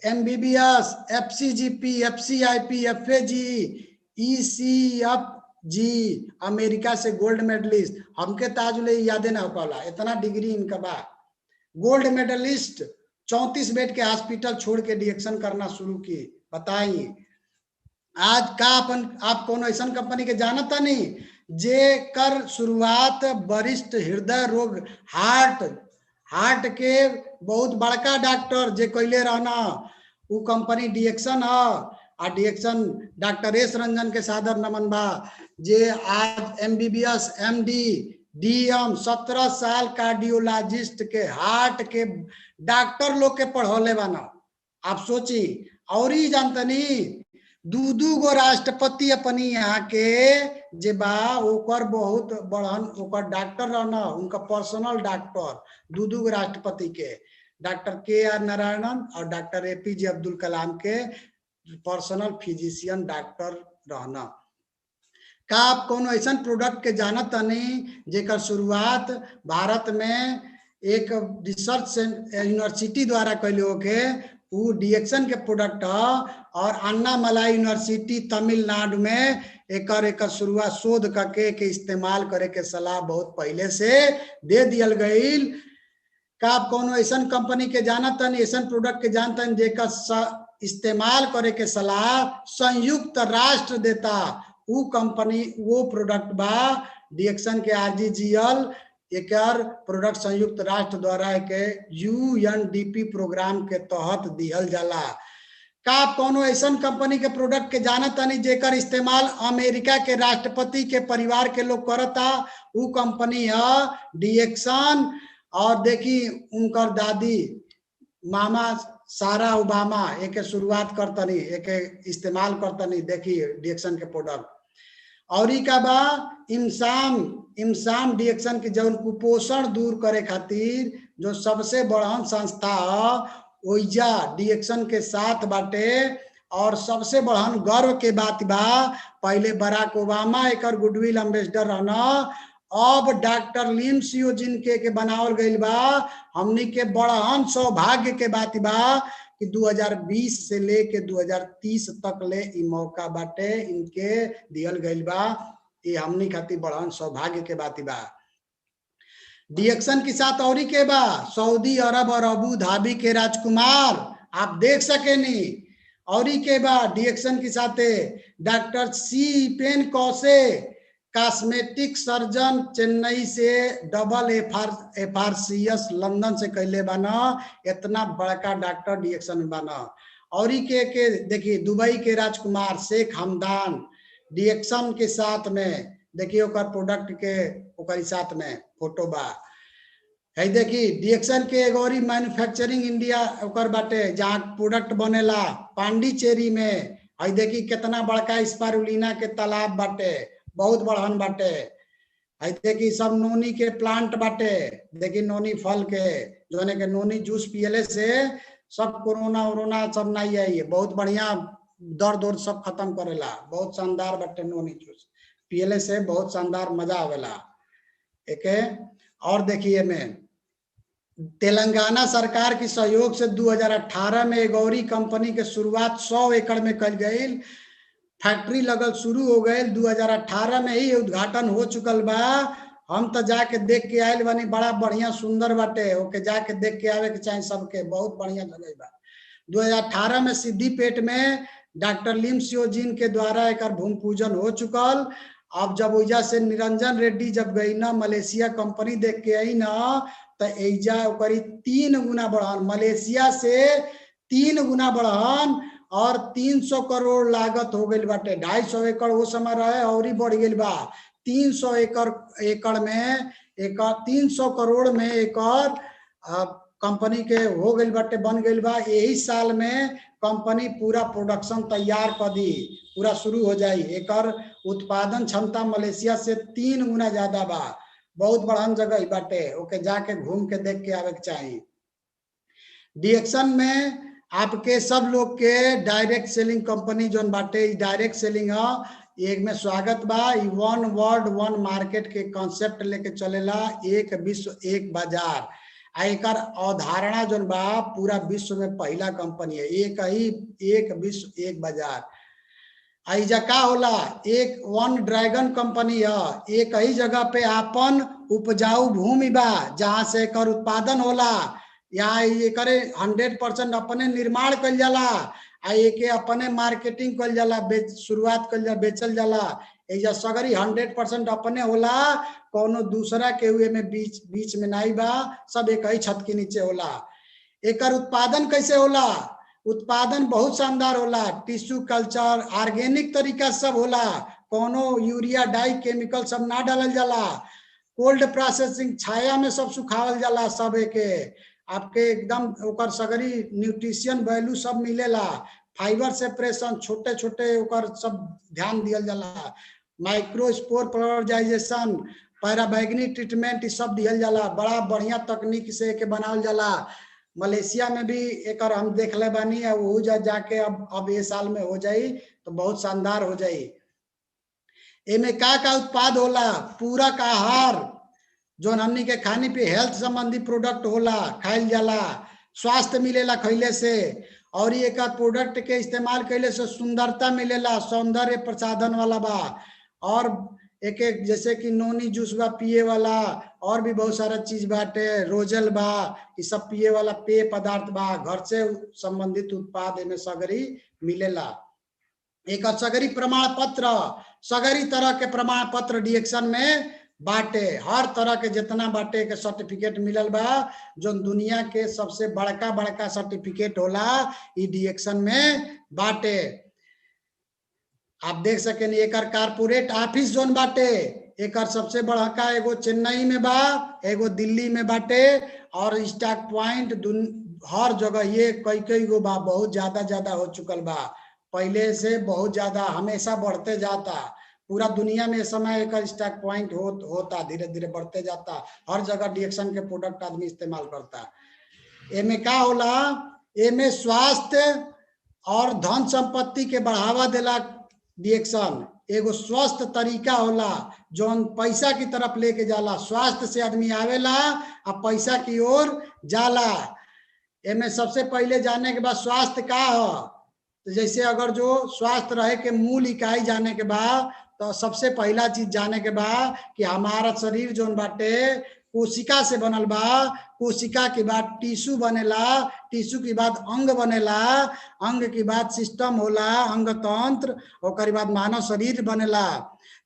MBBS, FCGP, FCIP, FAG, ECFG, America से गोल्ड मेडलिस्ट। हमके ताजुले यादे ना हो पाला, इतना डिग्री इनका बा। गोल्ड मेडलिस्ट, 34 बेड के हॉस्पिटल छोड़ के डिएक्शन करना शुरू की। बताइए, आज का आप कोनो ऐसा कंपनी के जानता नहीं जे कर शुरुआत वरिष्ठ हृदय रोग, हार्ट के बहुत बड़का डॉक्टर जे कैले रहना, वो कंपनी डिएक्शन है। और डिएक्शन डॉक्टर एस रंजन के सादर नमन बा, जे आज MBBS, MD, DM 17 साल कार्डियोलॉजिस्ट के, हार्ट के डॉक्टर लोग के पढ़ौले बाना। आप सोची, और ही जानता नहीं, दू गो राष्ट्रपति अपनी यहाँ के जे बा ओकर बहुत बड़हन ओकर डॉक्टर रहना, उनका पर्सनल डॉक्टर, दू गो राष्ट्रपति के, डॉक्टर KR नारायणन और डॉक्टर APJ अब्दुल कलाम के पर्सनल फिजिशियन डॉक्टर रहना। का आप कोनो ऐसा प्रोडक्ट के जानत नहीं जेकर शुरुआत भारत में एक रिसर्च यूनिवर्सिटी द्वारा कैले होके? वो डिएक्शन के प्रोडक्ट है। और अन्नामलाई यूनिवर्सिटी तमिलनाडु में एक शुरुआत शोध करके के इस्तेमाल करे के सलाह बहुत पहले से दे दियल गई। का आप कोनो ऐसा कंपनी के जानत नहीं, ऐसा प्रोडक्ट के जानता नहीं जेकर इस्तेमाल करे के सलाह संयुक्त राष्ट्र देता? वो कंपनी, वो प्रोडक्ट बा डिएक्शन के RGGL। एक प्रोडक्ट संयुक्त राष्ट्र द्वारा के UNDP प्रोग्राम के तहत दिहल जाला। का आप कोनो ऐसा कंपनी के प्रोडक्ट के जानत नहीं जेकर इस्तेमाल अमेरिका के राष्ट्रपति के परिवार के लोग करता? वो कंपनी है डिएक्शन। और देखी, उनकर दादी मामा सारा ओबामा एक शुरुआत करतनी, एक इस्तेमाल करतनी। देखिए डिएक्शन के प्रोडक्ट। और ई का बा इमसाम डिएक्शन की जौन कुपोषण दूर करे खातिर जो सबसे बड़हन संस्था ओइजा डिएक्शन के साथ बाटे। और सबसे बड़हन गर्व के बात बा पहले बराक ओबामा एकर गुडविल एम्बेसडर रहना, अब डॉक्टर लिम सियोजिन के बनावल गइल बा। हमनी के बड़हन सौभाग्य के बात बा कि 2020 से लेके 2030 तक ले इ मौका बाटे इनके दियल गइल बा। ये हमनी खातिर बड़हन सौभाग्य के बात बा। डिएक्शन के साथ और के बा सऊदी अरब और अबू धाबी के राजकुमार आप देख सकेनी। और के बा डिएक्शन के साथे डॉक्टर सी पेन कौसे कॉस्मेटिक सर्जन चेन्नई से डबल एफआरसीएस लंदन से कैले बाना। इतना बड़का डॉक्टर डिएक्शन में बाना। और के देखिए दुबई के राजकुमार शेख हमदान डिएक्शन के साथ में देखिए ओकर प्रोडक्ट के ओकर साथ में फोटो बा है। देखी डिएक्शन के एगोरी मैन्युफैक्चरिंग इंडिया ओकर बाटे जहाँ प्रोडक्ट बनेला पांडिचेरी में। है देखी कितना बड़का स्पारुलिना के तालाब बाटे, बहुत बड़हन बाटे। है देखी सब नोनी के प्लांट बाटे। देखी नोनी फल के जोने के नोनी जूस पियले से सब कोरोना वोरोना सब नहीं आई, बहुत बढ़िया दर्द उर्द सब खत्म करेला। बहुत शानदार बाटे नोनी जूस पियले से बहुत शानदार मजा आवेला एके। और देखिए में तेलंगाना सरकार की सहयोग से 2018 में एगौरी कंपनी के शुरुआत 100 एकड़ में कल गई। फैक्ट्री लगल शुरू हो गए 2018 में ही उद्घाटन हो चुकल बा। हम तो जाके देख के आयल बानी, बड़ा बढ़िया सुंदर बाटे। ओके जाके देख के आवे के चाहिए सबके, बहुत बढ़िया जगह बा। 2018 में सिद्दीपेट में डॉक्टर लिम सियोजिन के द्वारा एक भूमि पूजन हो चुकल। अब जब ओइजा से निरंजन रेड्डी जब गई ना मलेशिया कंपनी देख के आई ना तो एजा ओकरी 3 गुना बढ़न, मलेशिया से 3 गुना बढ़न और 300 करोड़ लागत हो गई बाटे। 250 एकड़ वो समय रहे और ही बढ़ गई बा। 300 एकड़ में 300 करोड़ में एकड़ कंपनी के हो गई बाटे, बन गई बा। यही साल में कंपनी पूरा प्रोडक्शन तैयार कर दी, पूरा शुरू हो जाई। एकर उत्पादन क्षमता मलेशिया से 3 गुना ज्यादा बा। बहुत बड़हन जगह बाटे, ओके जाके घूम के देख के आवे के चाहिए। डिएक्शन में आपके सब लोग के डायरेक्ट सेलिंग कंपनी जोन बाटे डायरेक्ट सेलिंग है एक में स्वागत बा। वन वर्ल्ड वन मार्केट के कॉन्सेप्ट लेके चलेला, एक विश्व एक बाजार। एकर अवधारणा जोन बा पूरा विश्व में पहला कंपनी है, एक विश्व एक बाजार। आइजा का होला एक वन ड्रैगन कंपनी है। एक ही जगह पे आपन उपजाऊ भूमि बा जहाँ से एकर उत्पादन होला। यहाँ एकरे 100% अपने निर्माण कल जाला आ एके अपने मार्केटिंग कल जाला, शुरुआत कल जाला, बेचल जाला। एजा सगरी 100% अपने होला, कोनो दूसरा के हुए में बीच में नहीं बा, सब एक ही छत के नीचे होला। एकर उत्पादन कैसे होला? उत्पादन बहुत शानदार होला, टिश्यू कल्चर ऑर्गेनिक तरीका सब होला, कोनो यूरिया डाई केमिकल सब ना डालल जाला। कोल्ड प्रोसेसिंग छाया में सब सुखावल जाला, सब एके आपके एकदम ओकर सगरी न्यूट्रिशन वैल्यू सब मिलेला। फाइबर सेपरेशन छोटे छोटे ओकर सब ध्यान दियल जाला। माइक्रो स्पोर प्रोलराइजेशन पैराबैगनी ट्रीटमेंट सब दियल जाला। बड़ा बढ़िया तकनीक से एके बनावल जाला। मलेशिया में भी एक हम देख ले बानी, वो जाके अब ये साल में हो जाई तो बहुत शानदार हो जाई। एमे का उत्पाद होला? पूरा का आहार जो हमनी के खाने पे हेल्थ संबंधी प्रोडक्ट होला, खाइल जाला, स्वास्थ्य मिलेला खैले से। और ये का प्रोडक्ट के इस्तेमाल कैले से सुंदरता मिलेला, सौंदर्य प्रसाधन वाला बा। और एक एक जैसे कि नोनी जूस बा पिए वाला, और भी बहुत सारा चीज बाटे, रोजल बा, ये सब पिए वाला पेय पदार्थ बा। घर से संबंधित उत्पाद में सगरी मिलेला। एक सगरी प्रमाण पत्र, सगरी तरह के प्रमाण पत्र डिएक्शन में बाटे। हर तरह के जितना बाटे के सर्टिफिकेट मिलल बा, जो दुनिया के सबसे बड़का बड़का सर्टिफिकेट होला ई डिएक्शन में बाटे। आप देख सके एकर कारपोरेट ऑफिस जोन बाटे, एकर सबसे बड़का एगो चेन्नई में बा, एगो दिल्ली में बाटे, और स्टॉक पॉइंट हर जगह ये कई गो बा। बहुत ज्यादा हो चुकल बा, पहले से बहुत ज्यादा, हमेशा बढ़ते जाता। पूरा दुनिया में इस समय एक स्टॉक पॉइंट होता, धीरे धीरे बढ़ते जाता, हर जगह डिएक्शन के प्रोडक्ट आदमी इस्तेमाल करता। एमे का होला, एमे स्वास्थ्य और धन संपत्ति के बढ़ावा देला। डिएक्शन एगो स्वस्थ तरीका होला जौन पैसा की तरफ लेके जाला। स्वास्थ्य से आदमी आवेला आ पैसा की ओर जाला। एमे सबसे पहले जाने के बाद स्वास्थ्य का हो, तो जैसे अगर जो स्वास्थ्य रहे के मूल इकाई जाने के बाद, तो सबसे पहला चीज जाने के बाद कि हमारा शरीर जौन बाटे कोशिका से बनल बा, कोशिका के बाद टिश्यू बनेला, टिश्यू के बाद अंग बनेला, अंग के बाद सिस्टम होला, अंग तंत्र, ओकर बाद मानव शरीर बनेला।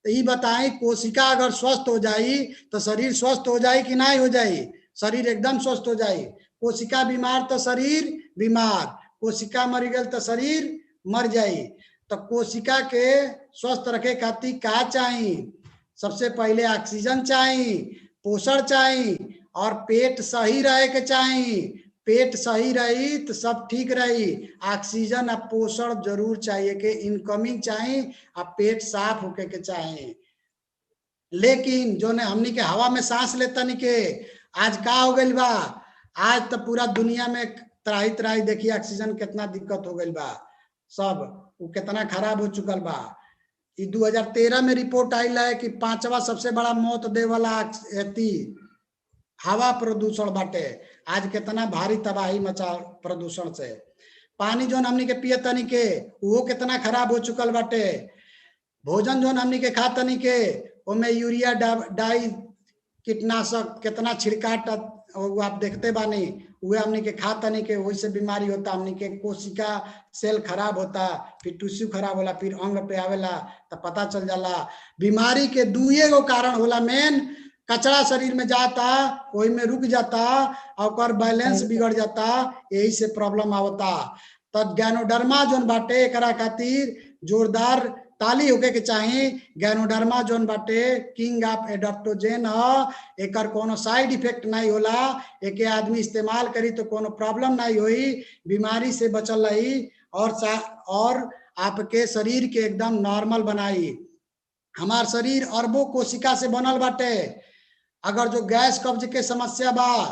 तो ये बताएं, कोशिका अगर स्वस्थ हो जाई तो शरीर स्वस्थ हो जाई कि नहीं हो जाई? शरीर एकदम स्वस्थ हो जाई। कोशिका बीमार तो शरीर बीमार, कोशिका मर गई तो शरीर मर जाई। तो कोशिका के स्वस्थ रखे खातिर का चाहिए? सबसे पहले ऑक्सीजन चाहिए, पोषण चाहिए और पेट सही रहे के चाहिए। पेट सही रही तो सब ठीक रही। ऑक्सीजन और पोषण जरूर चाहिए के इनकमिंग चाहिए और पेट साफ होके के चाहिए। लेकिन जो ने हमनी के हवा में सांस लेता नहीं के आज का हो गई बा, आज तो पूरा दुनिया में त्राही त्राही देखिए ऑक्सीजन कितना दिक्कत हो गई बा, सब वो कितना खराब हो चुकल बा। 2013 में रिपोर्ट आई है कि 5वां सबसे बड़ा मौत दे वाला हवा प्रदूषण बाटे। आज कितना भारी तबाही मचा प्रदूषण से। पानी जो हमनी के पिए तनी के वो कितना खराब हो चुकल बाटे। भोजन जो हमनी के खा तनी के ओमे यूरिया डाई कीटनाशक कितना छिड़काट वो आप देखते बानी, वह हमनी के खा तनी के वही से बीमारी होता। हमनी के कोशिका सेल खराब होता, फिर टिश्यू खराब होला, फिर अंग पे आवेला तो पता चल जाला। बीमारी के दुए गो कारण होला मेन, कचरा शरीर में जाता, वही में रुक जाता और बैलेंस बिगड़ जाता, यही से प्रॉब्लम आवता। तब गैनोडर्मा जोन बाटे एकरा खातिर जोरदार ताली होके के चाहिए। गैनोडर्मा जोन बाटे किंग ऑफ एडाप्टोजेन ह, एकर कोनो साइड इफेक्ट नहीं होला। एके आदमी इस्तेमाल करी तो कोनो प्रॉब्लम नहीं होई, बीमारी से बचल रही और आपके शरीर के एकदम नॉर्मल बनाई। हमार शरीर अरबों कोशिका से बनल बाटे। अगर जो गैस कब्ज के समस्या बा,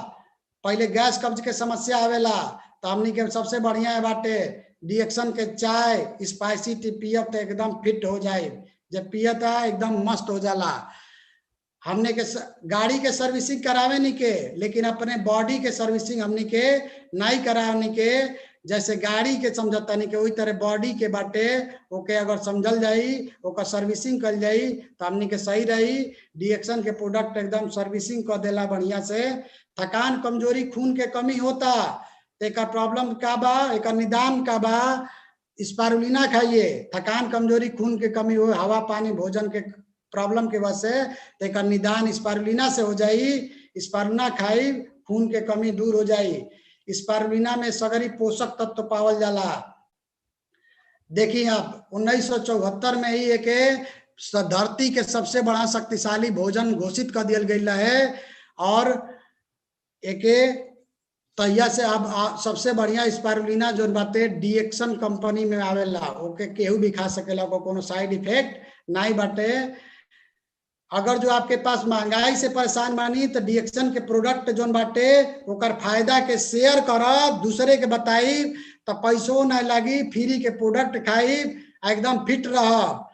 पहले गैस कब्ज के समस्या आवेला तो हमनी के सबसे बढ़िया है बाटे डिएक्शन के चाय स्पाइसी टी पियत तो एकदम फिट हो जाए। जब पियता एकदम मस्त हो जाला। हमने के गाड़ी के सर्विसिंग करावे नहीं के, लेकिन अपने बॉडी के सर्विसिंग हमने के नहीं करावे के। जैसे गाड़ी के समझता नहीं के वही तरह बॉडी के बाटे ओके अगर समझल जाई, ओकर सर्विसिंग कर जाई तो हमने के सही रही। डिएक्शन के प्रोडक्ट एकदम सर्विसिंग कर देला बढ़िया से। थकान कमजोरी खून के कमी होता, एक प्रॉब्लम का बा, एक निदान का बा, स्पारुलिना खाइए। थकान कमजोरी खून के कमी हो, हवा पानी भोजन के प्रॉब्लम के वजह से एक निदान स्पारुलिना से हो जाई। स्पारुलिना खाई खून के कमी दूर हो जाई। स्पारुलिना में सगरी पोषक तत्व पावल जाला। देखिए आप 1974 में ही एक धरती के सबसे बड़ा शक्तिशाली भोजन घोषित कर दिया गया है और एक तैया से अब सबसे बढ़िया स्पारुलिना जो बाते डिएक्शन कंपनी में आवेला, ओके केहू भी खा सकेला, कोनो साइड इफेक्ट नहीं बाटे। अगर जो आपके पास महंगाई से परेशान बानी तो डिएक्शन के प्रोडक्ट जो बाटे ओकर फायदा के शेयर करब, दूसरे के बताई तो पैसों नहीं लगी, फ्री के प्रोडक्ट खाई एकदम फिट रहब।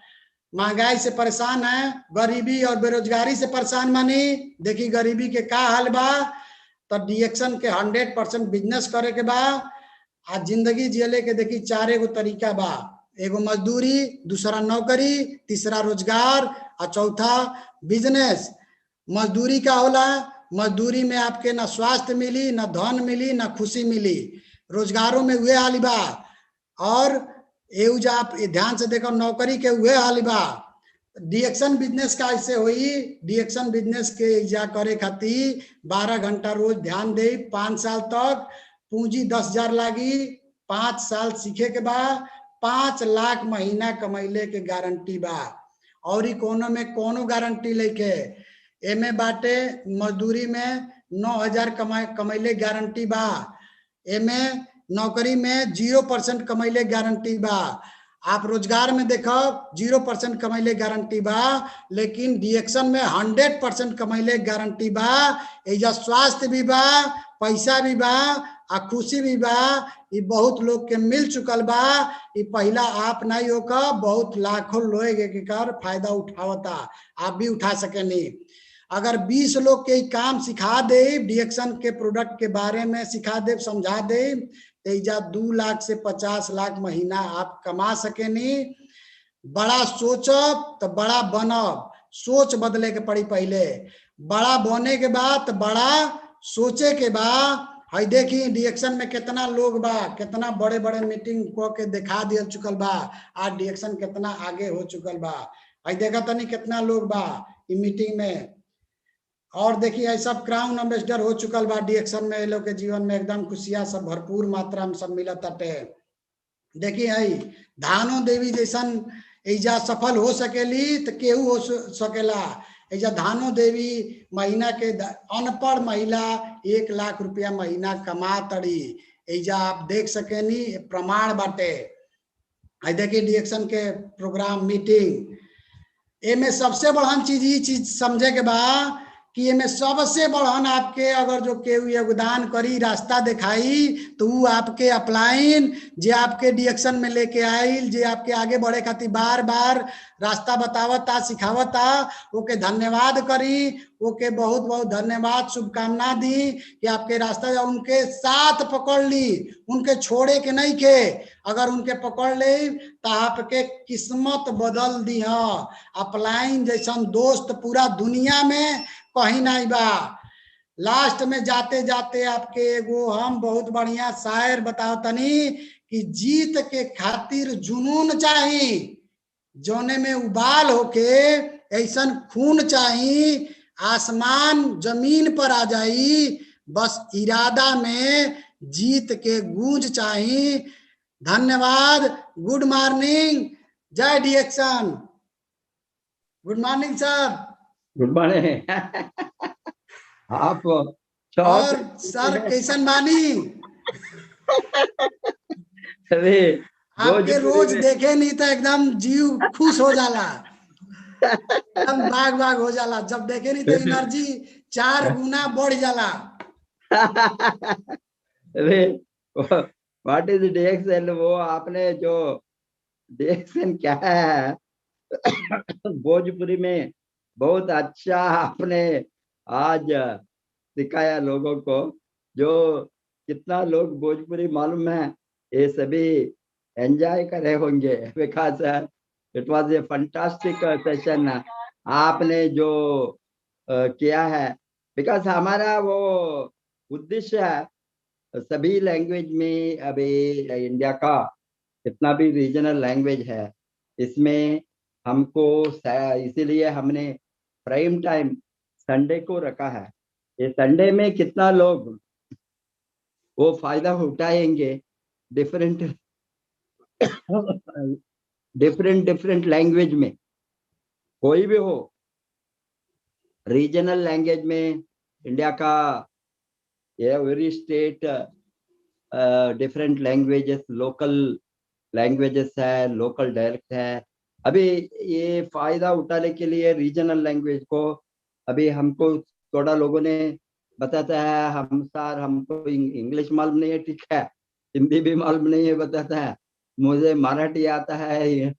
महंगाई से परेशान है, गरीबी और बेरोजगारी से परेशान बानी, देखी गरीबी के का हाल बा, तो डिएक्शन के 100% बिजनेस करे के बा। आज जिंदगी जियले के देखी 4 गो तरीका बा, एगो मजदूरी, दूसरा नौकरी, तीसरा रोजगार और चौथा बिजनेस। मजदूरी का होला, मजदूरी में आपके ना स्वास्थ्य मिली, ना धन मिली, ना खुशी मिली। रोजगारों में हुए हाल बा और एवं आप ध्यान से देखो नौकरी के हुए हाल बा। डिएक्शन बिजनेस का ऐसे हुई, डिएक्शन बिजनेस के जा करे खातिर 12 घंटा रोज ध्यान दे, 5 साल तक पूंजी 10,000 लागी, 5 साल सीखे के बाद 5 लाख महीना कमैले के गारंटी बा। और कोनो में कोनो गारंटी लेके एमे बाटे मजदूरी में 9,000 कमैले गारंटी बा, एमे नौकरी में 0% कमैले गारंटी बा आप रोजगार में देखो 0% कमैले गारंटी बा, लेकिन डिएक्शन में 100% कमैले गारंटी बा। एजा स्वास्थ्य भी बा, पैसा भी बा, आ खुशी भी बा। ये बहुत लोग के मिल चुकल बा। ये पहला आप नहीं होकर बहुत लाखों लोग एकर फायदा उठावता, आप भी उठा सकेनी। अगर 20 लोग के काम सिखा दे, डिएक्शन के प्रोडक्ट के बारे में सिखा दे, समझा दे, तेजा 2 लाख से 50 लाख महीना आप कमा सकेनी। बड़ा सोचब तो बड़ा बनब, सोच बदले के पड़ी। पहले बड़ा बने के बाद बड़ा सोचे के बाद। हई देखी डिएक्शन में कितना लोग बा, कितना बड़े बड़े मीटिंग को के दिखा दिया चुकल बा। आज डिएक्शन कितना आगे हो चुकल बा। हई देखा तनी कितना लोग बा ई मीटिंग में। और देखिए सब क्राउन एम्बेसडर हो चुकल बा डिएक्शन में। लोग के जीवन में एकदम खुशियां सब भरपूर मात्रा में सब मिलत ताटे। देखिए हई धानो देवी जैसन एजा सफल हो सकेली तो केहू हो सकेला। एजा धानो देवी महीना के अनपढ़ महिला 1 लाख रुपया महीना कमा तड़ी। एजा आप देख सकेनी, प्रमाण बाटे। आई देखिए डिएक्शन के प्रोग्राम मीटिंग एमे सबसे बड़हन चीज ये चीज समझे के बा कि एमे सबसे बड़हन आपके अगर जो केहू योगदान करी, रास्ता दिखाई, तो वो आपके अपलाइन जे आपके डिएक्शन में लेके आइल, जे आपके आगे बढ़े खातिर बार बार रास्ता बतावता, सिखावता, ओके धन्यवाद करी, ओके बहुत बहुत धन्यवाद, शुभकामना दी कि आपके रास्ता उनके साथ पकड़ ली, उनके छोड़े के नहीं के। अगर उनके पकड़ ले तो आपके किस्मत बदल दी। अपलाइन जैसन दोस्त पूरा दुनिया में कहीं नहीं बा। लास्ट में जाते जाते आपके एगो हम बहुत बढ़िया शायर बताओ तनी कि जीत के खातिर जुनून चाहिए, जोने में उबाल होके ऐसन खून चाहिए, आसमान जमीन पर आ जाई, बस इरादा में जीत के गूंज चाहिए। धन्यवाद। Good morning. जय डिएक्शन। Good morning sir. Good morning. आप और सर कैसन बानी? अरे आपके रोज देखे नहीं तो एकदम जीव खुश हो जाला, एकदम बाग बाग हो जाला। जब देखे नहीं तो एनर्जी 4 गुना बढ़ जाला। अरे व्हाट इज डिएक्शन? वो आपने जो डिएक्शन क्या है भोजपुरी में बहुत अच्छा आपने आज सिखाया लोगों को। जो कितना लोग भोजपुरी मालूम है, ये सभी एंजॉय करे होंगे, because it was a fantastic session आपने जो किया है। बिकॉज हमारा वो उद्देश्य है सभी लैंग्वेज में, अभी इंडिया का जितना भी रीजनल लैंग्वेज है इसमें हमको, इसीलिए हमने प्राइम टाइम संडे को रखा है। ये संडे में कितना लोग वो फायदा उठाएंगे डिफरेंट डिफरेंट लैंग्वेज में, कोई भी हो, रीजनल लैंग्वेज में इंडिया का every estate different languages, local languages है, लोकल डायलेक्ट है। अभी ये फायदा उठाने के लिए रीजनल लैंग्वेज को अभी हमको थोड़ा लोगों ने बताता है, हम सर हमको इंग्लिश मालूम नहीं है, ठीक है, हिंदी भी मालूम नहीं है, बताता है मुझे मराठी आता है,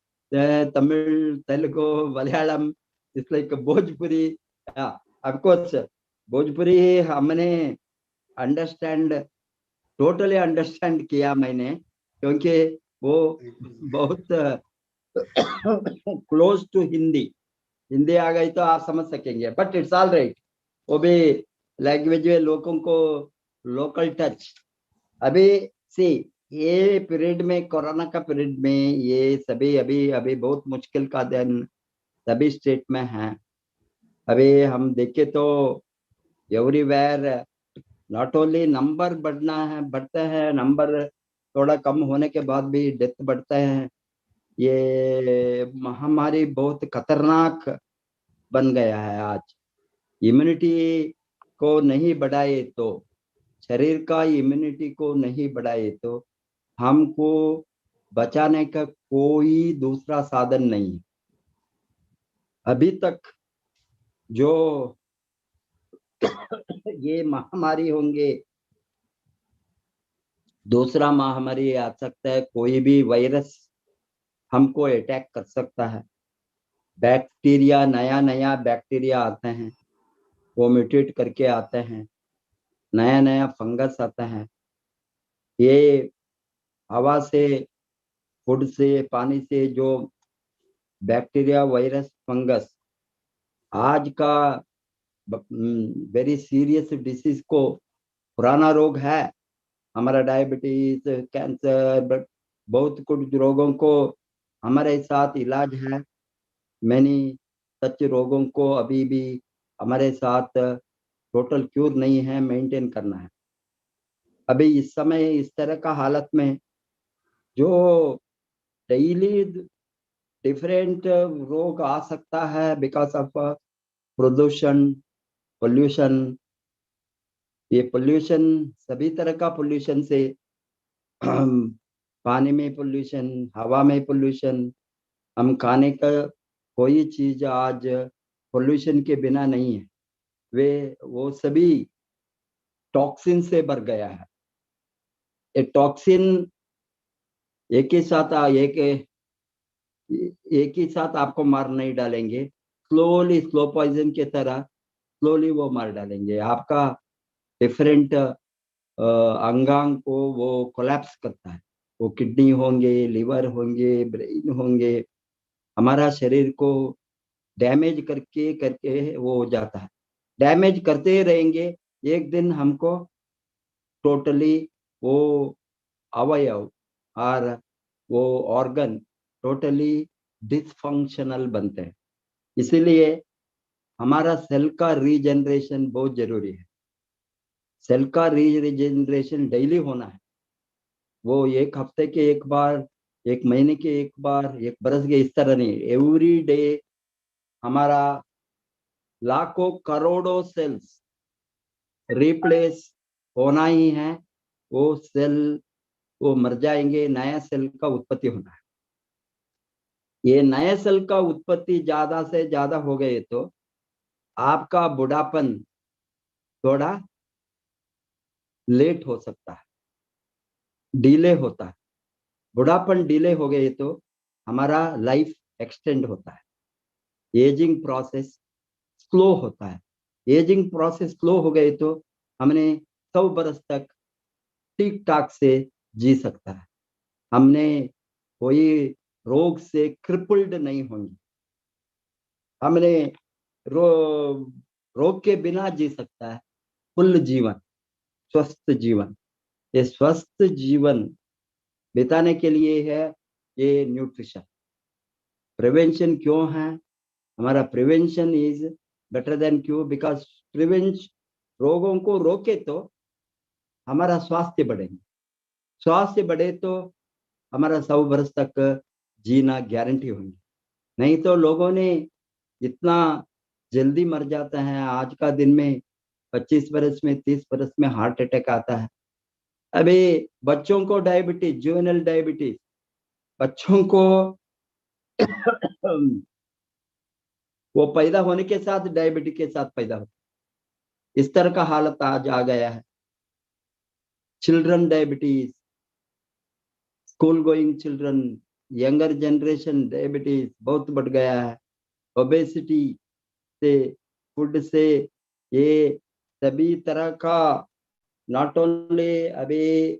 Tamil, Telugu, Malayalam, it's like Bhojpuri. Of course Bhojpuri हमने टोटली अंडरस्टैंड किया मैंने, क्योंकि वो बहुत क्लोज टू हिंदी आ गई तो आप समझ सकेंगे। बट इट्स ऑल राइट, वो भी लैंग्वेज में लोगों को लोकल टच। अभी सी ये पीरियड में, कोरोना का पीरियड में, ये सभी अभी बहुत मुश्किल का दिन सभी स्टेट में है। अभी हम देखे तो एवरीवेयर नॉट ओनली नंबर बढ़ते हैं, नंबर थोड़ा कम होने के बाद भी डेथ बढ़ते हैं। ये महामारी बहुत खतरनाक बन गया है आज। इम्यूनिटी को नहीं बढ़ाए तो, शरीर का इम्यूनिटी को नहीं बढ़ाए तो हमको बचाने का कोई दूसरा साधन नहीं है। अभी तक जो ये महामारी होंगे, दूसरा महामारी आ सकता है, कोई भी वायरस हमको अटैक कर सकता है। बैक्टीरिया, नया नया बैक्टीरिया आते हैं, वो म्यूटेट करके आते हैं, नया नया फंगस आता है। ये हवा से, फूड से, पानी से जो बैक्टीरिया, वायरस, फंगस आज का वेरी सीरियस डिसीज को, पुराना रोग है हमारा डायबिटीज, कैंसर, बहुत कुछ रोगों को हमारे साथ इलाज है। मैनी सच रोगों को अभी भी हमारे साथ टोटल क्यूर नहीं है, मेंटेन करना है। अभी इस समय इस तरह का हालत में जो डेली डिफरेंट रोग आ सकता है बिकॉज ऑफ प्रदूषण, पोल्यूशन। ये पोल्यूशन, सभी तरह का पोल्यूशन से पानी में पोल्यूशन, हवा में पोल्यूशन, हम खाने का कोई चीज आज पोल्यूशन के बिना नहीं है। वो सभी टॉक्सिन से भर गया है। ये टॉक्सिन एक ही साथ आपको मार नहीं डालेंगे, स्लोली, स्लो पॉइजन के तरह स्लोली वो मार डालेंगे आपका डिफरेंट अंगांग को। वो कोलैप्स करता है। वो किडनी होंगे, लिवर होंगे, ब्रेन होंगे, हमारा शरीर को डैमेज करके करके वो हो जाता है। डैमेज करते रहेंगे, एक दिन हमको टोटली वो अवयव और वो ऑर्गन टोटली डिसफंक्शनल बनते हैं। इसीलिए हमारा सेल का रीजनरेशन बहुत जरूरी है। सेल का रीजनरेशन डेली होना है। वो एक हफ्ते के एक बार, एक महीने के एक बार, एक बरस के, इस तरह नहीं, एवरी डे हमारा लाखों करोड़ों सेल्स रिप्लेस होना ही है। वो सेल वो मर जाएंगे, नया सेल का उत्पत्ति होना है। ये नए सेल का उत्पत्ति ज्यादा से ज्यादा हो गए तो आपका बुढ़ापन थोड़ा लेट हो सकता है, डिले होता है। बुढ़ापन डिले हो गए तो हमारा लाइफ एक्सटेंड होता है। एजिंग प्रोसेस स्लो होता है। एजिंग प्रोसेस स्लो हो गए तो हमने 100 बरस तक ठीक ठाक से जी सकता है। हमने कोई रोग से क्रिपल्ड नहीं होंगे। हमने रोग के बिना जी सकता है फुल जीवन, स्वस्थ जीवन। ये स्वस्थ जीवन बिताने के लिए है ये न्यूट्रिशन। प्रिवेंशन क्यों है? हमारा prevention is better than cure, because prevention रोगों को रोके तो हमारा स्वास्थ्य बढ़ेगा। स्वास्थ्य बढ़े तो हमारा 100 वर्ष तक जीना गारंटी होगी। नहीं तो लोगों ने इतना जल्दी मर जाता है। आज का दिन में 25 वर्ष में, 30 वर्ष में हार्ट अटैक आता है। अभी बच्चों को डायबिटीज, जुवेनल डायबिटीज, बच्चों को वो पैदा होने के साथ डायबिटीज के साथ पैदा होता है। इस तरह का हालत आज आ गया है। Children diabetes, school going children, younger generation diabetes बहुत बढ़ गया है। ओबेसिटी से, फूड से, ये सभी तरह का, नॉट ओनली अभी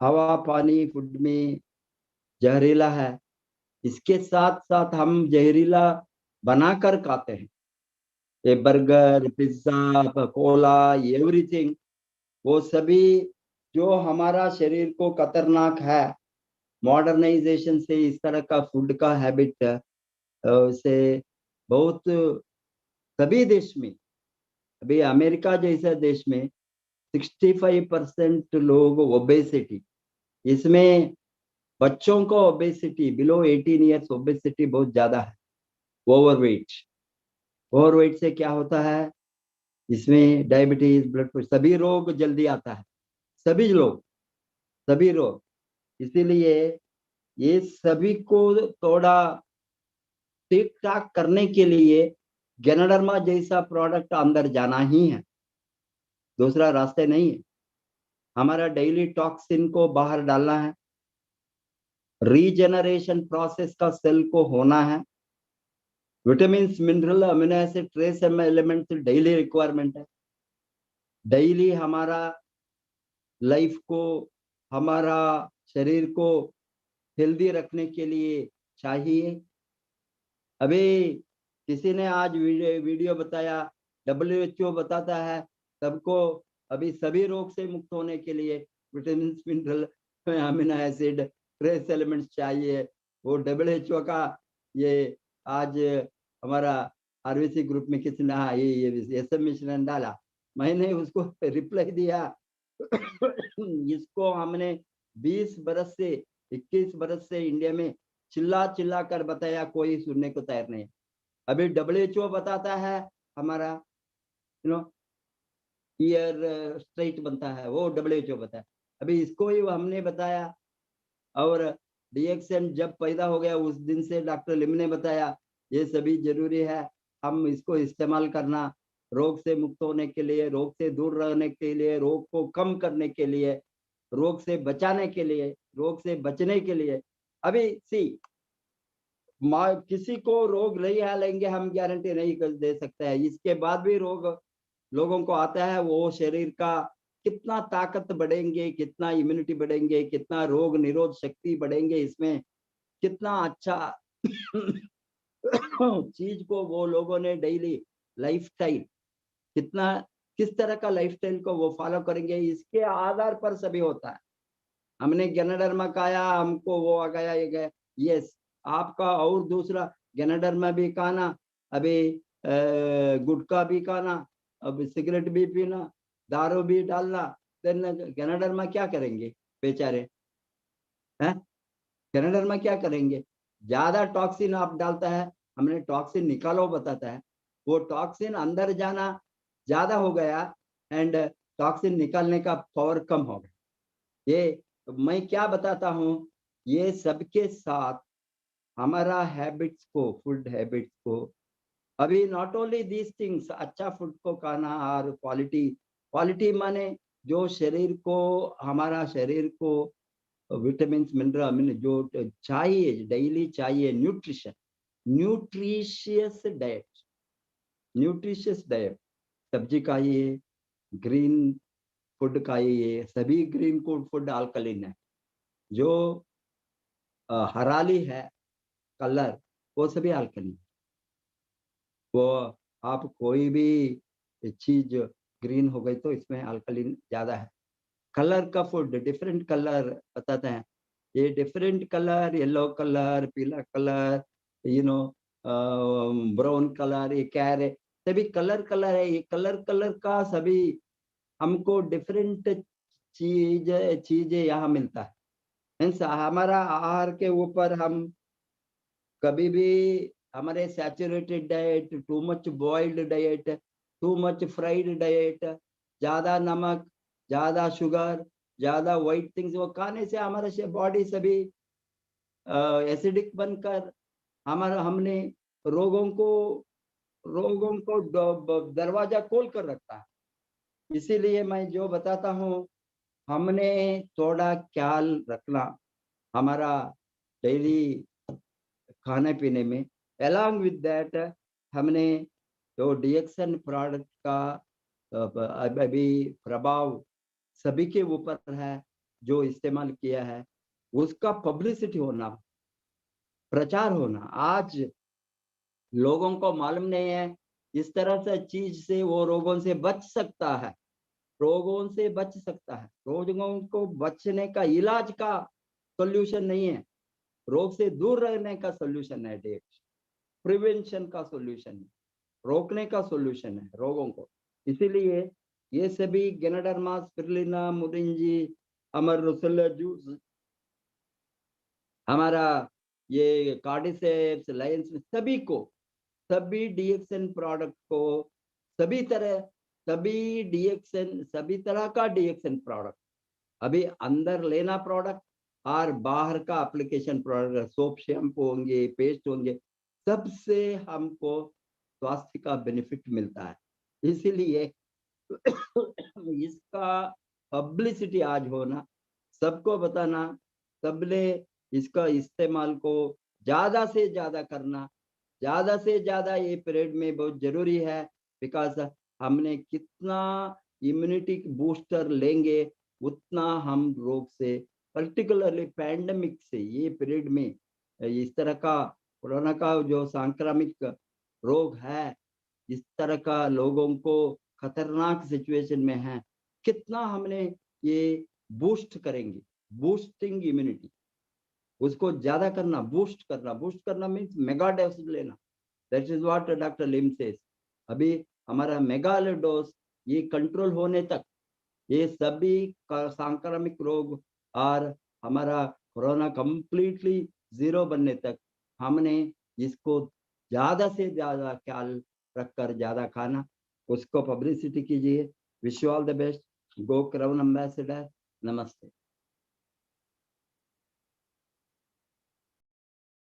हवा, पानी, फूड में जहरीला है, इसके साथ साथ हम जहरीला बनाकर खाते हैं। ये बर्गर, पिज्जा, कोला, एवरीथिंग, वो सभी जो हमारा शरीर को खतरनाक है। मॉडर्नाइजेशन से इस तरह का फूड का हैबिट से बहुत सभी देश में, अभी अमेरिका जैसे देश में 65% लोग ओबेसिटी, इसमें बच्चों को ओबेसिटी, बिलो 18 ईयर्स ओबेसिटी बहुत ज्यादा है। ओवरवेट, ओवरवेट से क्या होता है? इसमें डायबिटीज, ब्लड प्रेशर, सभी रोग जल्दी आता है। सभी रोग। इसीलिए ये सभी को थोड़ा ठीक ठाक करने के लिए गैनाडर्मा जैसा प्रोडक्ट अंदर जाना ही है, दूसरा रास्ते नहीं है। हमारा डेली टॉक्सिन को बाहर डालना है, रीजनरेशन प्रोसेस का सेल को होना है, vitamin mineral amino acid trace elements daily requirement है। डेली हमारा लाइफ को, हमारा शरीर को हेल्दी रखने के लिए चाहिए। अभी किसी ने आज वीडियो बताया, WHO बताता है सबको अभी सभी रोग से मुक्त होने के लिए vitamin mineral amino acid trace elements चाहिए। वो WHO का ये आज हमारा आरबीसी ग्रुप में किसी ने ये SMS डाला, मैंने उसको रिप्लाई दिया इसको हमने 20 बरस से 21 बरस से इंडिया में चिल्ला चिल्ला कर बताया, कोई सुनने को तैयार नहीं। अभी WHO बताता है हमारा ईयर स्ट्रेट बनता है, वो WHO बताया। अभी इसको ही हमने बताया, और DXN जब पैदा हो गया उस दिन से डॉक्टर लिम ने बताया ये सभी जरूरी है, हम इसको इस्तेमाल करना रोग से मुक्त होने के लिए, रोग से दूर रहने के लिए, रोग को कम करने के लिए, रोग से बचाने के लिए, रोग से बचने के लिए। अभी किसी को रोग नहीं लेंगे हम गारंटी नहीं दे सकते हैं, इसके बाद भी रोग लोगों को आता है, वो शरीर का कितना ताकत बढ़ेंगे, कितना इम्यूनिटी बढ़ेंगे, कितना रोग निरोध शक्ति बढ़ेंगे, इसमें कितना अच्छा चीज को वो लोगों ने डेली लाइफस्टाइल कितना किस तरह का लाइफस्टाइल को वो फॉलो करेंगे, इसके आधार पर सभी होता है। हमने गैनाडर्मा खाया, हमको वो आ गया ये गया, यस आपका और दूसरा गैनाडर्मा भी खाना, अभी गुटखा भी खाना, अब सिगरेट भी पीना, दारू भी डालना, देन गैनाडर्मा क्या करेंगे बेचारे हैं? गैनाडर्मा क्या करेंगे? ज्यादा टॉक्सिन आप डालता है, हमने टॉक्सिन निकालो बताता है, वो टॉक्सिन अंदर जाना ज्यादा हो गया एंड टॉक्सिन निकालने का पावर कम हो गया। ये मैं क्या बताता हूँ, ये सबके साथ हमारा हैबिट्स को, फूड हैबिट्स को, अभी नॉट ओनली दीज थिंग्स, अच्छा फूड को खाना और क्वालिटी माने जो शरीर को, हमारा शरीर को विटामिन मिनरल जो चाहिए डेली चाहिए, न्यूट्रिशियस डाइट, सब्जी खाइए, ग्रीन फूड खाइए, सभी ग्रीन फूड अल्कलीन है, जो हराली है कलर वो सभी अल्कलीन। वो आप कोई भी चीज ग्रीन हो गई तो इसमें अल्कलीन ज्यादा है। कलर का फूड डिफरेंट कलर बताते हैं, ये डिफरेंट कलर, येलो कलर, पीला कलर, ब्राउन कलर, ये कैरेट, सभी कलर है। ये कलर का सभी हमको डिफरेंट चीजें यहाँ मिलता है। मीन्स हमारा आहार के ऊपर हम कभी भी हमारे सैचुरेटेड डाइट, टू मच बॉइल्ड डाइट, टू मच फ्राइड डाइट, ज्यादा नमक, ज्यादा शुगर, ज्यादा व्हाइट थिंग्स वो खाने से हमारा बॉडी सभी एसिडिक बनकर हमने रोगों को दरवाजा खोल कर रखता है। इसीलिए मैं जो बताता हूँ, हमने थोड़ा ख्याल रखना हमारा डेली खाने पीने में। अलॉन्ग विद दैट हमने जो DXN प्रोडक्ट का अभी प्रभाव सभी के ऊपर है, जो इस्तेमाल किया है उसका पब्लिसिटी होना, प्रचार होना। आज लोगों को मालूम नहीं है, इस तरह से चीज से वो रोगों से बच सकता है, रोगों से बच सकता है। रोगों को बचने का इलाज का सॉल्यूशन नहीं है, रोग से दूर रहने का सॉल्यूशन है। प्रिवेंशन का सॉल्यूशन है, रोकने का सॉल्यूशन है रोगों को। इसीलिए ये सभी गैनाडर्मा, स्पिरुलिना, मोरिंजी, अमरसिल्ला जूस, हमारा ये कार्डिसेप्स, लायंस, सभी DXN प्रोडक्ट को, सभी तरह का DXN प्रोडक्ट अभी अंदर लेना प्रोडक्ट, और बाहर का एप्लीकेशन प्रोडक्ट, सोप शैम्पू होंगे, पेस्ट होंगे, सबसे हमको स्वास्थ्य का बेनिफिट मिलता है। इसीलिए इसका पब्लिसिटी आज होना, सबको बताना, सबने इसका इस्तेमाल को ज्यादा से ज्यादा करना, ज्यादा से ज्यादा ये पीरियड में बहुत जरूरी है। बिकॉज हमने कितना इम्यूनिटी बूस्टर लेंगे उतना हम रोग से, पर्टिकुलरली पैंडेमिक से, ये पीरियड में इस तरह का कोरोना का जो सांक्रामिक रोग है, इस तरह का लोगों को खतरनाक सिचुएशन में है, कितना हमने ये बूस्ट करेंगे, बूस्टिंग इम्यूनिटी, उसको ज्यादा करना, बूस्ट करना मीन्स मेगा डोज लेना। दैट इज व्हाट डॉक्टर लिम सेज। अभी हमारा मेगा डोज ये कंट्रोल होने तक, ये सभी सांक्रामिक रोग और हमारा कोरोना कंप्लीटली जीरो बनने तक हमने इसको ज्यादा से ज्यादा ख्याल रखकर ज्यादा खाना, उसको पब्लिसिटी कीजिए। Wish you all the best. Go crown ambassador. नमस्ते।